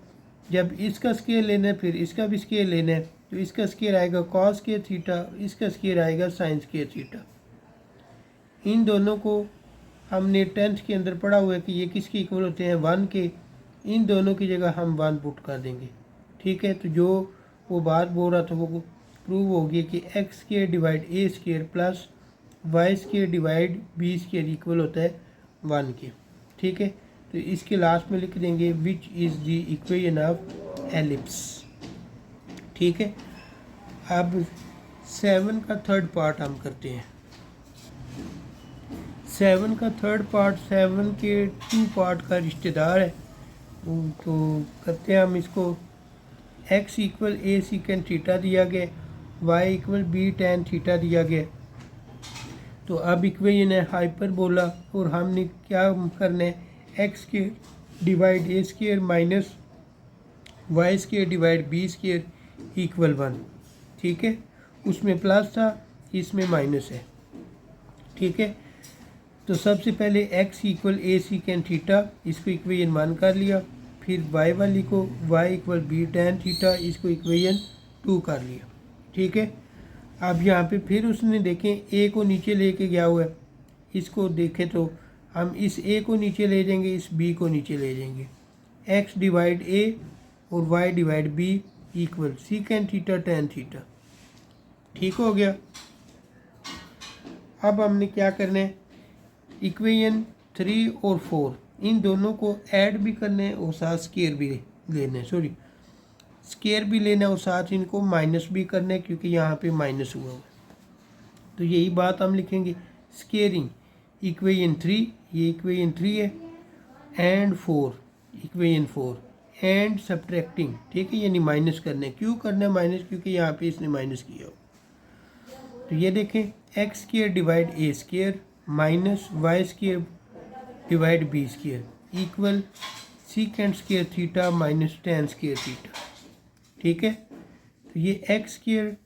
Speaker 1: जब इसका स्केयर लेना है फिर इसका भी स्केयर लेना है, तो इसका स्केयर आएगा कॉस स्केयर थीटा, इसका स्केयर आएगा साइन स्केयर थीटा। इन दोनों को हमने 10th के अंदर पढ़ा हुआ है कि ये किसके इक्वल होते हैं, 1 के। इन दोनों की जगह हम 1 पुट कर देंगे। ठीक है, तो जो वो बात बोल रहा था वो प्रूव हो गया कि x square divide a square plus y square divide b square equal होता है 1 के। ठीक है, तो इसके लास्ट में लिख देंगे which is the equation of ellipse. ठीक है, अब 7 का थर्ड पार्ट हम करते हैं। 7 का थर्ड पार्ट 7 के 2 पार्ट का रिश्तेदार है। तो करते हैं हम इसको, x equal a secant theta दिया गया, y equal b tan theta दिया गया। तो अब इक्वेशन है हाइपरबोला और हमने क्या करना है, x के divide a square minus y square divide b square equal 1। ठीक है, उसमें प्लस था, इसमें माइनस है। ठीक है, तो सबसे पहले x equal a secant theta, इसको इक्वेशन 1 कर लिया। फिर y वाली को y equal b tan theta, इसको इक्वेशन 2 कर लिया। ठीक है, अब यहाँ पे फिर उसने देखें a को नीचे लेके गया हुआ है, इसको देखें तो हम इस a को नीचे ले जाएंगे, इस b को नीचे ले जाएंगे। x डिवाइड a और y divide b equal secant theta tan theta. ठीक हो गया। अब हमने क्या करना है, इक्वेशन 3 और 4 इन दोनों को ऐड भी करना है और साथ स्केयर भी लेना है, स्केयर भी लेना है और साथ इनको माइनस भी करना है, क्योंकि यहाँ पे माइनस हुआ है। तो यही बात हम लिखेंगे, स्केयरिंग इक्वेशन 3, ये इक्वेशन 3 है, एंड 4 इक्वेशन 4, एंड सब्ट्रैक्टिंग। ठीक है, यानी माइनस करना है। क्यों करना है माइनस, क्योंकि यहाँ पे इसने माइनस किया हो। तो ये देखें, x square divide a square minus y square divide b square equal secant square theta minus tan square theta. ठीक है, तो ये x square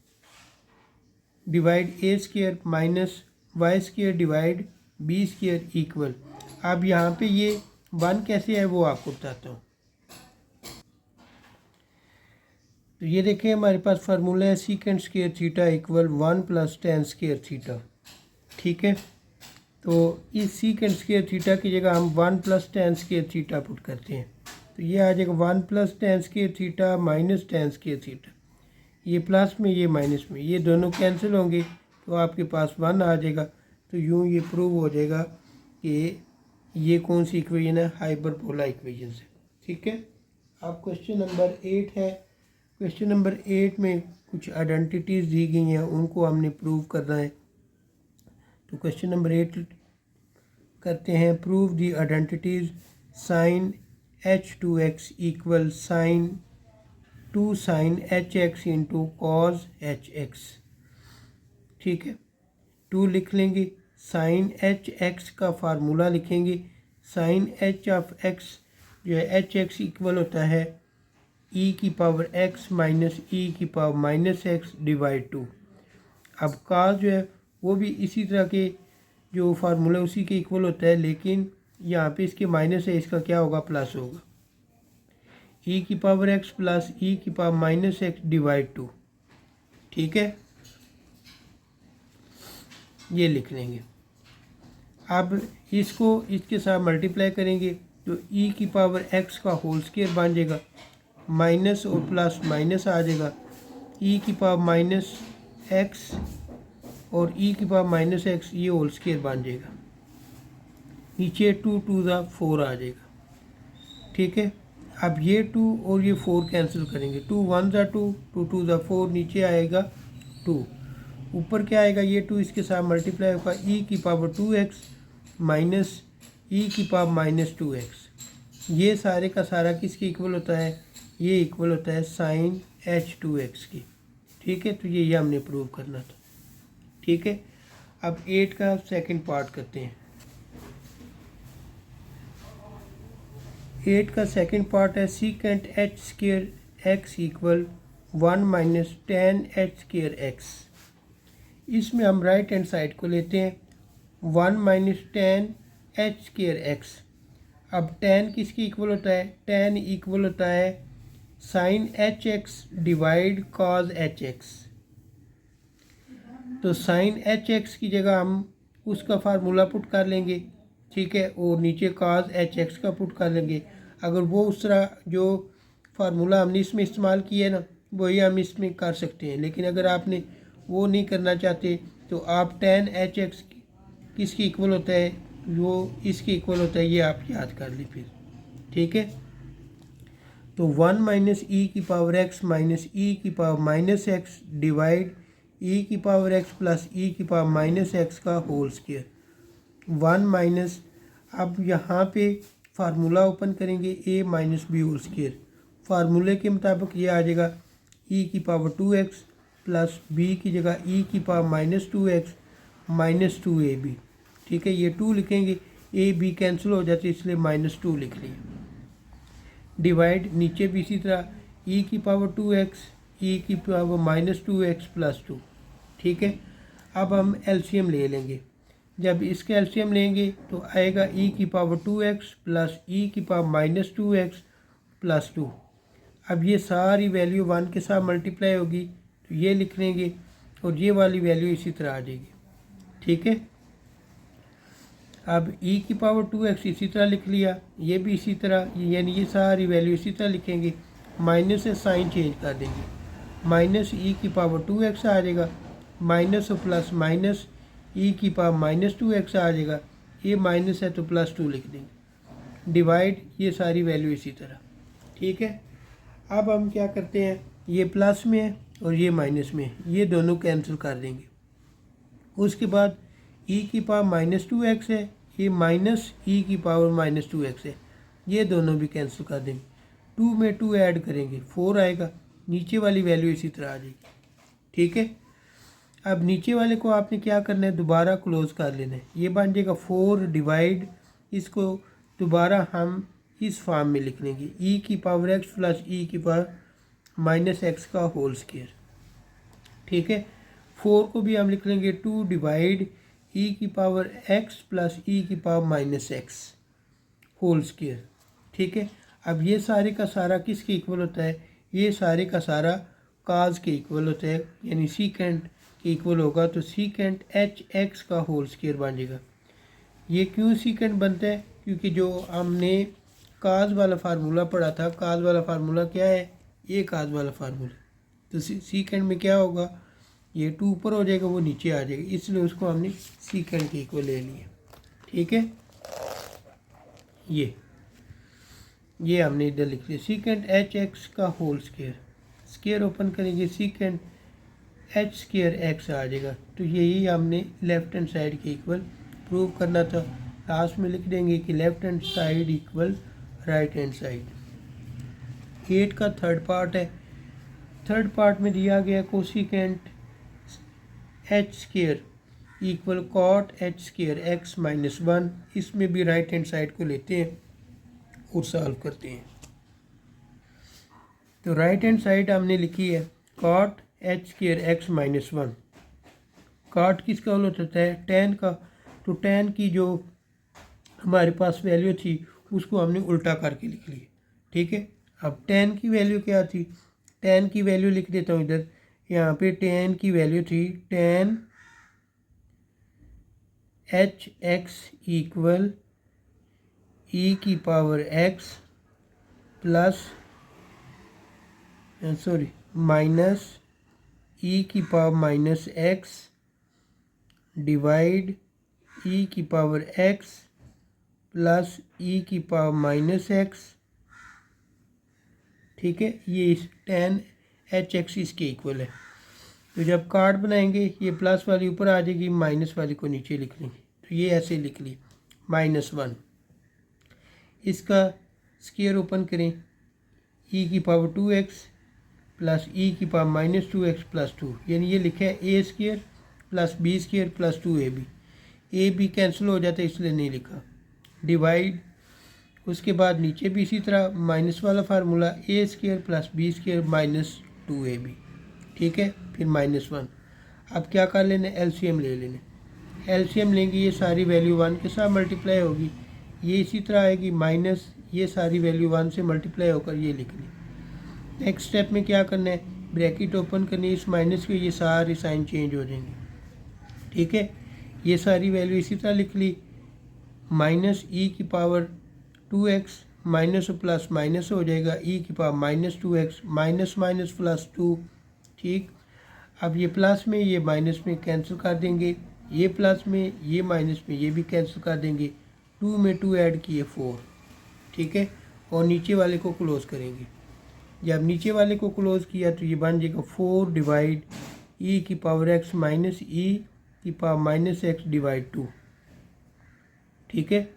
Speaker 1: divide a square minus y square divide b square equal. अब यहाँ पे ये 1 कैसे है वो आपको बताता हूँ। तो ये देखें, हमारे पास फार्मूला है सीकेंड square theta equal 1 plus tan square theta. ठीक है, तो इस सीकेंड स्केयर थीटा की जगह हम 1 plus tan square theta put करते हैं। तो ये आ जाएगा 1 plus tan square theta minus tan square theta, ये प्लस में ये माइनस में, ये दोनों कैंसिल होंगे तो आपके पास 1 आ जाएगा। तो यूँ ये प्रूव हो जाएगा कि ये कौन सी इक्वेशन है? हाइपरबोला इक्वेशन से। ठीक है, अब क्वेश्चन नंबर 8 है। क्वेश्चन नंबर 8 में कुछ आइडेंटिटीज़ दी गई हैं, उनको हमने प्रूव करना है। तो क्वेश्चन नंबर 8 करते हैं, prove the identities sine h2x इक्वल sine 2 sine hx into cos hx। ठीक है, 2 लिख लेंगे। साइन hx का फार्मूला लिखेंगे। साइन h ऑफ x जो है hx इक्वल होता है e की पावर x माइनस e की पावर माइनस x डिवाइड 2। अब cos जो है वो भी इसी तरह के जो फार्मूला उसी के इक्वल होता है, लेकिन यहाँ पे इसके माइनस है, इसका क्या होगा? प्लस होगा। e की पावर x प्लस e की पावर माइनस x डिवाइड 2। ठीक है, ये लिख लेंगे। अब इसको इसके साथ मल्टीप्लाई करेंगे तो e की पावर x का होल स्क्वायर बन जाएगा, माइनस और प्लस माइनस आ जाएगा, e की पावर माइनस x और e की पावर माइनस x ये होल स्क्वायर बन जाएगा। नीचे 2 2 ज़ा 4 आ जाएगा। ठीक है, अब ये 2 और ये 4 कैंसिल करेंगे। 2 1 ज़ा 2, 2 2 ज़ा 4, नीचे आएगा 2, ऊपर क्या आएगा? ये 2 इसके साथ मल्टीप्लाई होगा, e की पावर 2x माइनस e की पावर माइनस 2x। ये सारे का सारा किसके इक्वल होता है? ये इक्वल होता है साइन h2x की। ठीक है, तो ये हमने प्रूव करना था। ठीक है, अब 8 का सेकंड पार्ट करते हैं। 8 का सेकंड पार्ट है secant h square x equal 1 minus tan h square x। इसमें हम राइट हैंड साइड को लेते हैं, 1 minus tan h square x। अब टेन किसकी इक्वल होता है? टेन इक्वल होता है sine hx divide cos hx। तो साइन hx की जगह हम उसका फार्मूला पुट कर लेंगे। ठीक है, और नीचे कॉज hx का पुट कर लेंगे। अगर वो उस तरह जो फार्मूला हमने इसमें इस्तेमाल किया है ना, वही हम इसमें कर सकते हैं। लेकिन अगर आपने वो नहीं करना चाहते तो आप टेन hx किसकी इक्वल होता है? वो इसकी इक्वल होता है, ये आप याद कर ली फिर। ठीक है, तो 1 माइनस ई की पावर x माइनस ई की power minus x divide e की पावर x प्लस e की पावर माइनस x का होल स्क्वायर। 1 माइनस, अब यहाँ पे फार्मूला ओपन करेंगे a minus b whole square. फार्मूले के मुताबिक ये आ जाएगा e की पावर 2x प्लस b की जगह e की power minus 2x minus 2ab। ठीक है, ये 2 लिखेंगे, a b कैंसिल हो जाते इसलिए माइनस 2 लिख लिए। डिवाइड नीचे भी इसी तरह e की पावर 2x e की पावर माइनस 2x प्लस 2। ठीक है, अब हम एलसीएम ले लेंगे। जब इसके एलसीएम लेंगे तो आएगा e की पावर 2x प्लस e की पावर माइनस 2x प्लस 2। अब ये सारी वैल्यू 1 के साथ मल्टीप्लाई होगी तो ये लिख लेंगे और ये वाली वैल्यू इसी तरह आ जाएगी। ठीक है, अब e की पावर 2x इसी तरह लिख लिया, ये भी इसी तरह, यानी ये सारी वैल्यू इसी तरह लिखेंगे। माइनस से साइन चेंज कर देंगे, माइनस e की पावर 2x आ जाएगा, माइनस और प्लस माइनस e की पावर माइनस 2x आ जाएगा। ये माइनस है तो प्लस 2 लिख देंगे। डिवाइड ये सारी वैल्यू इसी तरह। ठीक है, अब हम क्या करते हैं, ये प्लस में है और ये माइनस में है, ये दोनों कैंसिल कर देंगे। उसके बाद e की पावर माइनस 2x है, ये माइनस e की पावर माइनस 2x है, ये दोनों भी कैंसिल कर देंगे। 2 में 2 ऐड करेंगे 4 आएगा, नीचे वाली वैल्यू इसी तरह आ जाएगी। ठीक है, अब नीचे वाले को आपने क्या करना है, दोबारा क्लोज कर लेना है। ये बन जाएगा 4 डिवाइड, इसको दोबारा हम इस फॉर्म में लिख लेंगे, e की पावर x प्लस e की पावर माइनस x का होल स्क्वायर। ठीक है, 4 को भी हम लिख लेंगे 2 डिवाइड e की पावर x प्लस e की power minus x whole square. ठीक है, अब ये सारे का सारा किसके इक्वल होता है? ये सारे का सारा काज के इक्वल होता है, यानी सीकेंट के इक्वल होगा। तो सीकेंट hx का होल स्क्वायर बन जाएगा। ये क्यों सीकेंट बनता है? क्योंकि जो हमने काज वाला फार्मूला पढ़ा था, काज वाला फार्मूला क्या है? ये काज वाला फार्मूला। तो सीकेंट में क्या होगा, ये 2 ऊपर हो जाएगा, वो नीचे आ जाएगा, इसलिए उसको हमने सीकेंट के इक्वल ले लिया। ठीक है, ये हमने इधर लिख लिया सीकेंट एच एक्स का होल स्क्वायर ओपन करेंगे सीकेंट एच स्क्वायर एक्स आ जाएगा। तो यही हमने लेफ्ट हैंड साइड के इक्वल प्रूव करना था। लास्ट में लिख देंगे कि left hand side equal right hand side. 8 का थर्ड पार्ट है। थर्ड पार्ट में दिया गया cosecant h square equal cot h square x minus 1। इसमें भी राइट हैंड साइड को लेते हैं और सॉल्व करते हैं। तो राइट हैंड साइड हमने लिखी है cot h square x minus 1। Cot किसका होता है टेन का। तो टेन की जो हमारे पास वैल्यू थी उसको हमने उल्टा करके लिख ली। ठीक है, अब टेन की वैल्यू क्या थी, टेन की वैल्यू लिख देता हूँ इधर। यहाँ पे टेन की वैल्यू थी टेन एच एक्स इक्वल ई की power x plus minus e की पावर माइनस एक्स डिवाइड ई की पावर एक्स प्लस ई की पावर माइनस एक्स। ठीक है, ये टेन एच एक्स इसके इक्वल है। तो जब कार्ड बनाएंगे ये प्लस वाली ऊपर आ जाएगी, माइनस वाली को नीचे लिख लेंगे। तो ये ऐसे लिख ली -1। इसका स्क्वायर ओपन करें ई की पावर 2x प्लस ई की पावर -2x प्लस 2, यानी ये लिखा है a square plus b square plus 2ab। A b cancel हो जाता है इसलिए नहीं लिखा। डिवाइड, उसके बाद नीचे भी इसी तरह माइनस वाला formula a square plus b square minus 2ab। ठीक है, फिर -1। अब क्या कर लेना, एलसीएम ले लेना। एलसीएम लेंगे, ये सारी वैल्यू 1 के साथ मल्टीप्लाई होगी, ये इसी तरह आएगी माइनस ये सारी वैल्यू 1 से मल्टीप्लाई होकर ये लिख ली। नेक्स्ट स्टेप में क्या करना है, ब्रैकेट ओपन करनी है, इस माइनस के ये सारे साइन चेंज हो जाएंगे। ठीक है, ये सारी वैल्यू इसी तरह लिख ली। माइनस ई की power 2x minus plus minus हो जाएगा ई की power -2x minus minus plus 2। ठीक, अब ये प्लस में ये माइनस में कैंसिल कर देंगे, ये प्लस में ये माइनस में ये भी कैंसिल कर देंगे। 2 में 2 ऐड किए 4। ठीक है, और नीचे वाले को क्लोज करेंगे। जब नीचे वाले को क्लोज किया तो ये बन जाएगा 4 डिवाइड ई की पावर x माइनस ई की पावर माइनस एक्स डिवाइड 2। ठीक है,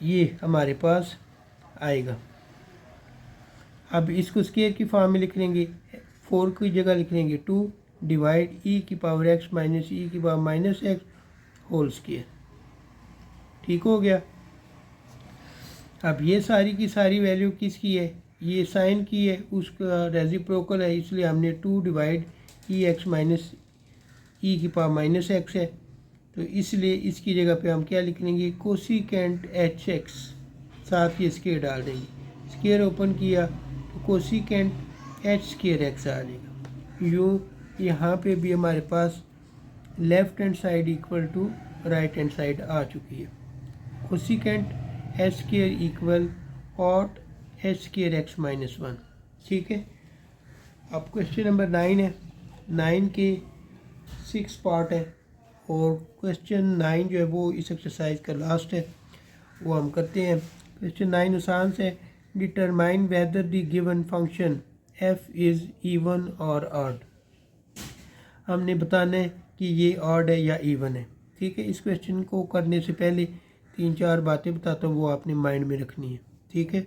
Speaker 1: ये हमारे पास आएगा। अब इसको स्क्वायर की फॉर्म में लिख लेंगे, 4 की जगह लिख लेंगे 2 डिवाइड ई की पावर x माइनस ई की power minus x whole square. ठीक हो गया। अब ये सारी की सारी वैल्यू किसकी है, ये साइन की है, उसका रेसिप्रोकल है, इसलिए हमने 2 डिवाइड ई एक्स माइनस ई की पावर माइनस एक्स है। तो इसलिए इसकी जगह पे हम क्या लिख लेंगे, कोसिकेंट एच एक्स, साथ ही स्क्वायर डाल देंगे। स्क्वायर ओपन किया तो कोसिकेंट एच स्क्वायर एक्स आ जाएगा। यूँ यहाँ पे भी हमारे पास left hand side equal to right hand side आ चुकी है। Cosecant h square equal cot h square x minus 1। ठीक है, अब क्वेश्चन नंबर 9 है। 9 के 6 पार्ट है और क्वेश्चन 9 जो है वो इस एक्सरसाइज का लास्ट है, वो हम करते हैं। क्वेश्चन 9 आसान से, determine whether the given function f is even और ऑड। हमने बताना है कि ये ऑड है या इवन है। ठीक है, इस क्वेश्चन को करने से पहले 3-4 बातें बताता हूँ, वो आपने माइंड में रखनी है। ठीक है,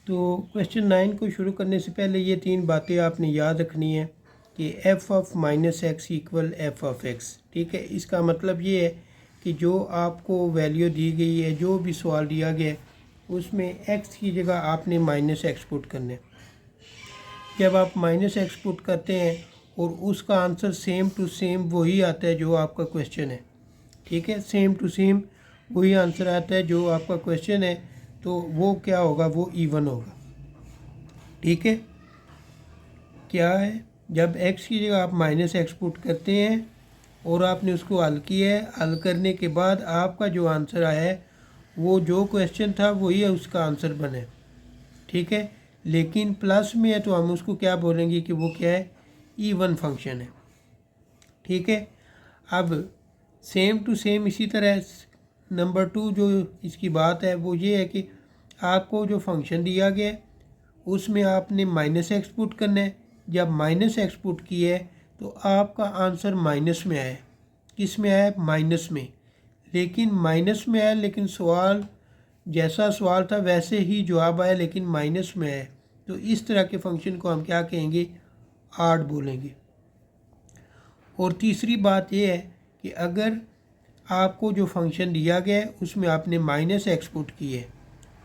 Speaker 1: तो क्वेश्चन 9 को शुरू करने से पहले ये 3 बातें आपने याद रखनी है कि f of minus x equal F of x. ठीक है, इसका मतलब ये है कि जो आपको वैल्यू दी गई है, जो भी सवाल दिया गया है, उसमें x की जगह आपने माइनस एक्स पुट करना है। जब आप माइनस एक्स पुट करते हैं और उसका आंसर सेम टू सेम वही आता है जो आपका क्वेश्चन है। ठीक है, सेम टू सेम वही आंसर आता है जो आपका क्वेश्चन है, तो वो क्या होगा, वो इवन होगा। ठीक है, क्या है, जब x की जगह आप माइनस एक्स पुट करते हैं और आपने उसको हल किया है, हल करने के बाद आपका जो आंसर आया है वो जो क्वेश्चन था वही है उसका आंसर बने। ठीक है, लेकिन प्लस में है तो हम उसको क्या बोलेंगे कि वो क्या है, इवन फंक्शन है। ठीक है, अब सेम टू सेम इसी तरह नंबर 2 जो इसकी बात है वो ये है कि आपको जो फंक्शन दिया गया है उसमें आपने माइनस एक्स पुट करना है। जब माइनस एक्स पुट किया है तो आपका आंसर माइनस में आया है। किस में आया है? माइनस में। लेकिन माइनस में आया, लेकिन सवाल जैसा सवाल था वैसे ही जवाब आया, लेकिन माइनस में आया। तो इस तरह के फंक्शन को हम क्या कहेंगे? ऑड बोलेंगे। और तीसरी बात यह है कि अगर आपको जो फंक्शन दिया गया है उसमें आपने माइनस एक्स पुट किया है,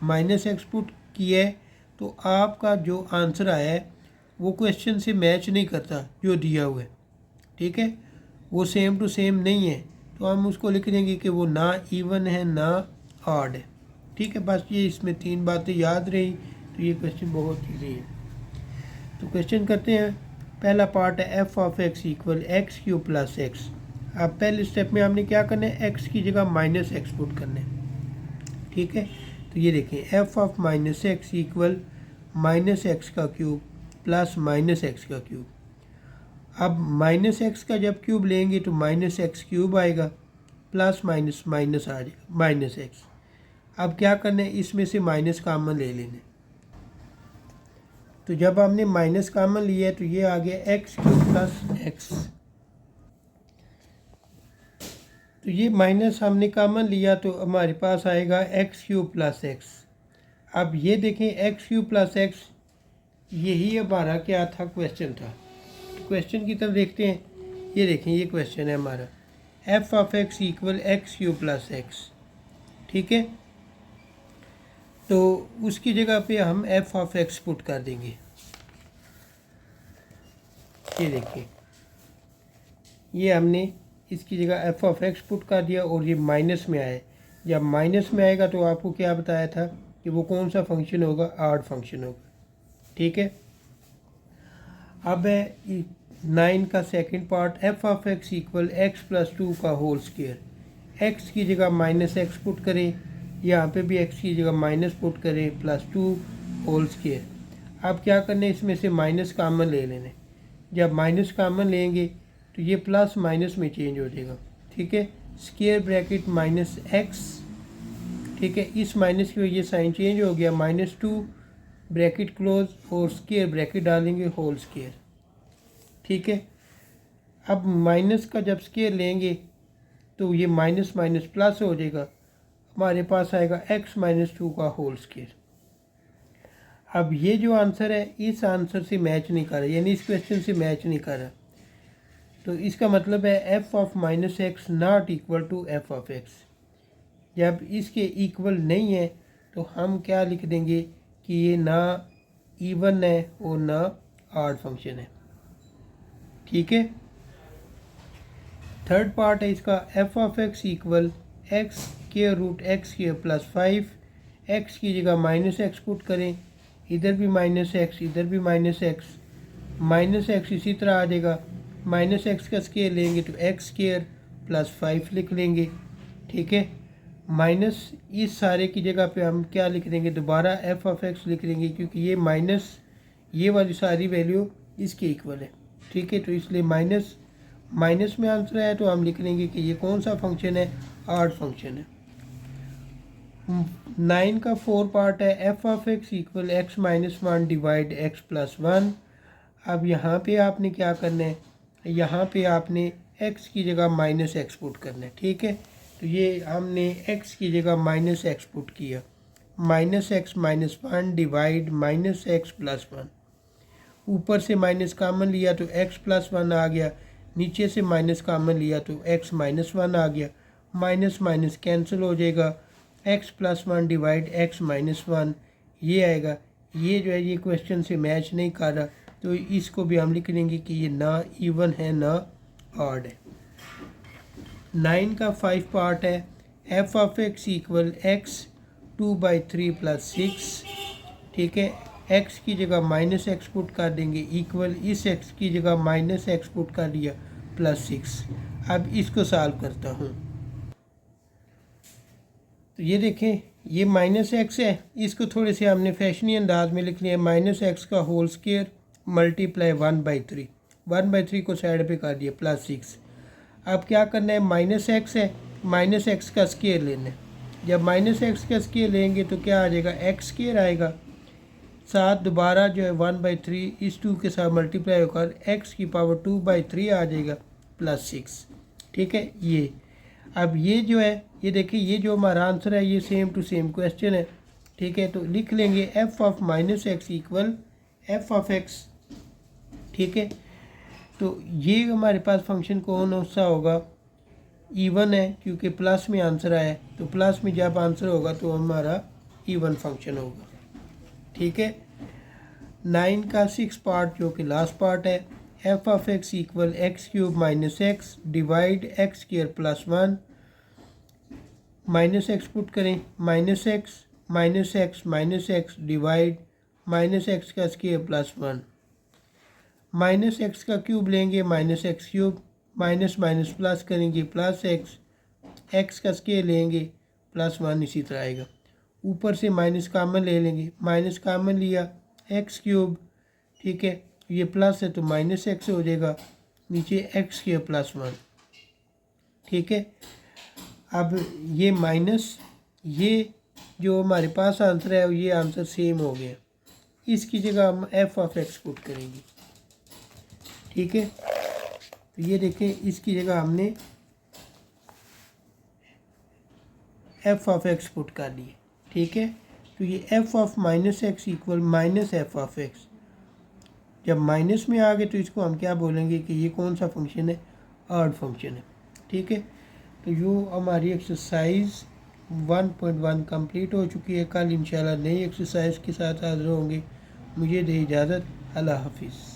Speaker 1: माइनस एक्स पुट किया है, तो आपका जो आंसर आया है वो क्वेश्चन से मैच नहीं करता जो दिया हुआ है। ठीक है, वो सेम टू सेम नहीं है, तो हम उसको लिख देंगे कि वो ना इवन है ना ऑड है। ठीक है, बस ये इसमें 3 बातें याद रही तो ये क्वेश्चन बहुत ईजी है। तो क्वेश्चन करते हैं। पहला पार्ट है f of x equal x Q plus x. अब पहले स्टेप में हमने क्या करना है? एक्स की जगह माइनस एक्स पुट करना है। ठीक है, तो ये देखें F of minus x equal minus x का क्यूब प्लस माइनस एक्स का क्यूब। अब माइनस एक्स का जब क्यूब लेंगे तो माइनस एक्स क्यूब आएगा, प्लस माइनस माइनस आ जाएगा माइनस एक्स। अब क्या करना है? इसमें से माइनस कॉमन ले लेना। तो जब हमने माइनस कॉमन लिया है तो ये आ गया एक्स क्यूब प्लस एक्स। तो ये माइनस हमने कॉमन लिया तो हमारे पास आएगा एक्स क्यूब प्लस एक्स। अब ये देखें एक्स क्यूब प्लस एक्स, यही हमारा क्या था? क्वेश्चन था। क्वेश्चन की तरफ देखते हैं। ये देखें ये क्वेश्चन है हमारा, F of x equal x cube plus x. ठीक है, तो उसकी जगह पे हम एफ ऑफ एक्स पुट कर देंगे। ये देखिए ये हमने इसकी जगह एफ ऑफ एक्स पुट कर दिया और ये माइनस में आए। जब माइनस में आएगा तो आपको क्या बताया था कि वो कौन सा फंक्शन होगा? ऑड फंक्शन होगा। ठीक है, अब है 9 का second part, F of x equal x plus 2 का होल स्क्वायर। एक्स की जगह माइनस एक्स पुट करें, यहाँ पे भी एक्स की जगह माइनस पुट करें, प्लस 2 होल स्क्वायर। अब क्या करना है? इसमें से माइनस कॉमन ले लेने। जब माइनस कॉमन लेंगे तो ये प्लस माइनस में चेंज हो जाएगा। ठीक है, स्क्वायर ब्रैकेट माइनस एक्स। ठीक है, इस माइनस की वजह साइन चेंज हो गया, माइनस 2 ब्रैकेट क्लोज और स्क्वायर ब्रैकेट डालेंगे होल स्क्वायर। ठीक है, अब माइनस का जब स्क्वायर लेंगे तो ये माइनस माइनस प्लस हो जाएगा, हमारे पास आएगा एक्स माइनस 2 का होल स्क्वायर। अब ये जो आंसर है इस आंसर से मैच नहीं कर रहा, यानी इस क्वेश्चन से मैच नहीं कर रहा। तो इसका मतलब है f of minus x not equal to f of x. जब इसके इक्वल नहीं है तो हम क्या लिख देंगे कि ये ना इवन है और ना ऑड फंक्शन है। ठीक है, थर्ड पार्ट है इसका, F of x equal x के रूट एक्स के प्लस 5। एक्स की जगह माइनस एक्स पुट करें, इधर भी माइनस एक्स इधर भी माइनस एक्स इसी तरह आ जाएगा। माइनस एक्स का स्क्वायर लेंगे तो एक्स स्क्वायर प्लस 5 लिख लेंगे। ठीक है, माइनस इस सारे की जगह पे हम क्या लिख देंगे? दोबारा एफ ऑफ एक्स लिख देंगे, क्योंकि ये माइनस ये वाली सारी वैल्यू इसके इक्वल है। ठीक है, तो इसलिए माइनस माइनस में आंसर आया तो हम लिख लेंगे कि ये कौन सा फंक्शन है? ऑड फंक्शन है। 9 का 4 पार्ट है, f of x equal x minus 1 divide x plus 1। अब यहाँ पे आपने क्या करना है? यहाँ पे आपने x की जगह माइनस एक्स पुट करना है। ठीक है, तो ये हमने x की जगह माइनस एक्स पुट किया, minus x minus 1 divide minus x plus 1। ऊपर से माइनस कॉमन लिया तो x प्लस 1 आ गया, नीचे से माइनस कॉमन लिया तो x माइनस 1 आ गया। माइनस माइनस कैंसिल हो जाएगा, x plus 1 divide x minus 1 ये आएगा। ये जो है ये क्वेश्चन से मैच नहीं कर रहा, तो इसको भी हम लिख लेंगे कि ये ना इवन है ना ऑड है। 9 का 5 पार्ट है, f of x equal x 2/3 plus 6। ठीक है, एक्स की जगह माइनस एक्स पुट कर देंगे, इक्वल इस एक्स की जगह माइनस एक्स पुट कर दिया प्लस 6। अब इसको सॉल्व करता हूँ। तो ये देखें ये माइनस एक्स है, इसको थोड़े से हमने फैशनी अंदाज में लिख लिया, माइनस एक्स का होल स्क्वायर मल्टीप्लाई 1/3 को साइड पे कर दिया प्लस 6। अब क्या करना है? माइनस एक्स है माइनस एक्स का स्केयर लेना है। जब माइनस एक्स का स्केयर लेंगे तो क्या आ जाएगा, एक्स स्केयर आएगा, साथ दोबारा जो है 1/3 इस 2 के साथ मल्टीप्लाई होकर एक्स की पावर 2/3 आ जाएगा प्लस 6। ठीक है, ये अब ये जो है, ये देखिए ये जो हमारा आंसर है ये सेम टू सेम क्वेश्चन है। ठीक है, तो लिख लेंगे F of minus x equal F of x. ठीक है, तो ये हमारे पास फंक्शन कौन सा होगा, इवन है क्योंकि प्लस में आंसर आया, तो प्लस में जब आंसर होगा तो हमारा इवन फंक्शन होगा। ठीक है, 9 का 6 पार्ट जो कि लास्ट पार्ट है, f of x equal x cube minus x divide x square plus 1, minus x put करें, minus x divide minus x का स्क्वायर प्लस 1, माइनस एक्स का क्यूब लेंगे minus x cube, minus minus plus करेंगे plus x, x का square लेंगे plus 1 इसी तरह आएगा। ऊपर से माइनस कामन ले लेंगे, माइनस कामन लिया एक्स क्यूब। ठीक है, ये प्लस है तो माइनस एक्स हो जाएगा, नीचे एक्स स्क्वायर प्लस 1। ठीक है, अब ये माइनस ये जो हमारे पास आंसर है ये आंसर सेम हो गया, इसकी जगह हम एफ ऑफ एक्स पुट करेंगे। ठीक है, तो ये देखें इसकी जगह हमने एफ ऑफ एक्स पुट कर लिए। ठीक है, तो ये F of minus x equal minus F of x, जब माइनस में आ गए तो इसको हम क्या बोलेंगे कि ये कौन सा फंक्शन है, ऑड फंक्शन है। ठीक है, तो यो हमारी एक्सरसाइज 1.1 कंप्लीट हो चुकी है। कल इंशाल्लाह नई एक्सरसाइज के साथ हाजिर होंगे। मुझे दे इजाज़त, अल्लाह हाफिज़।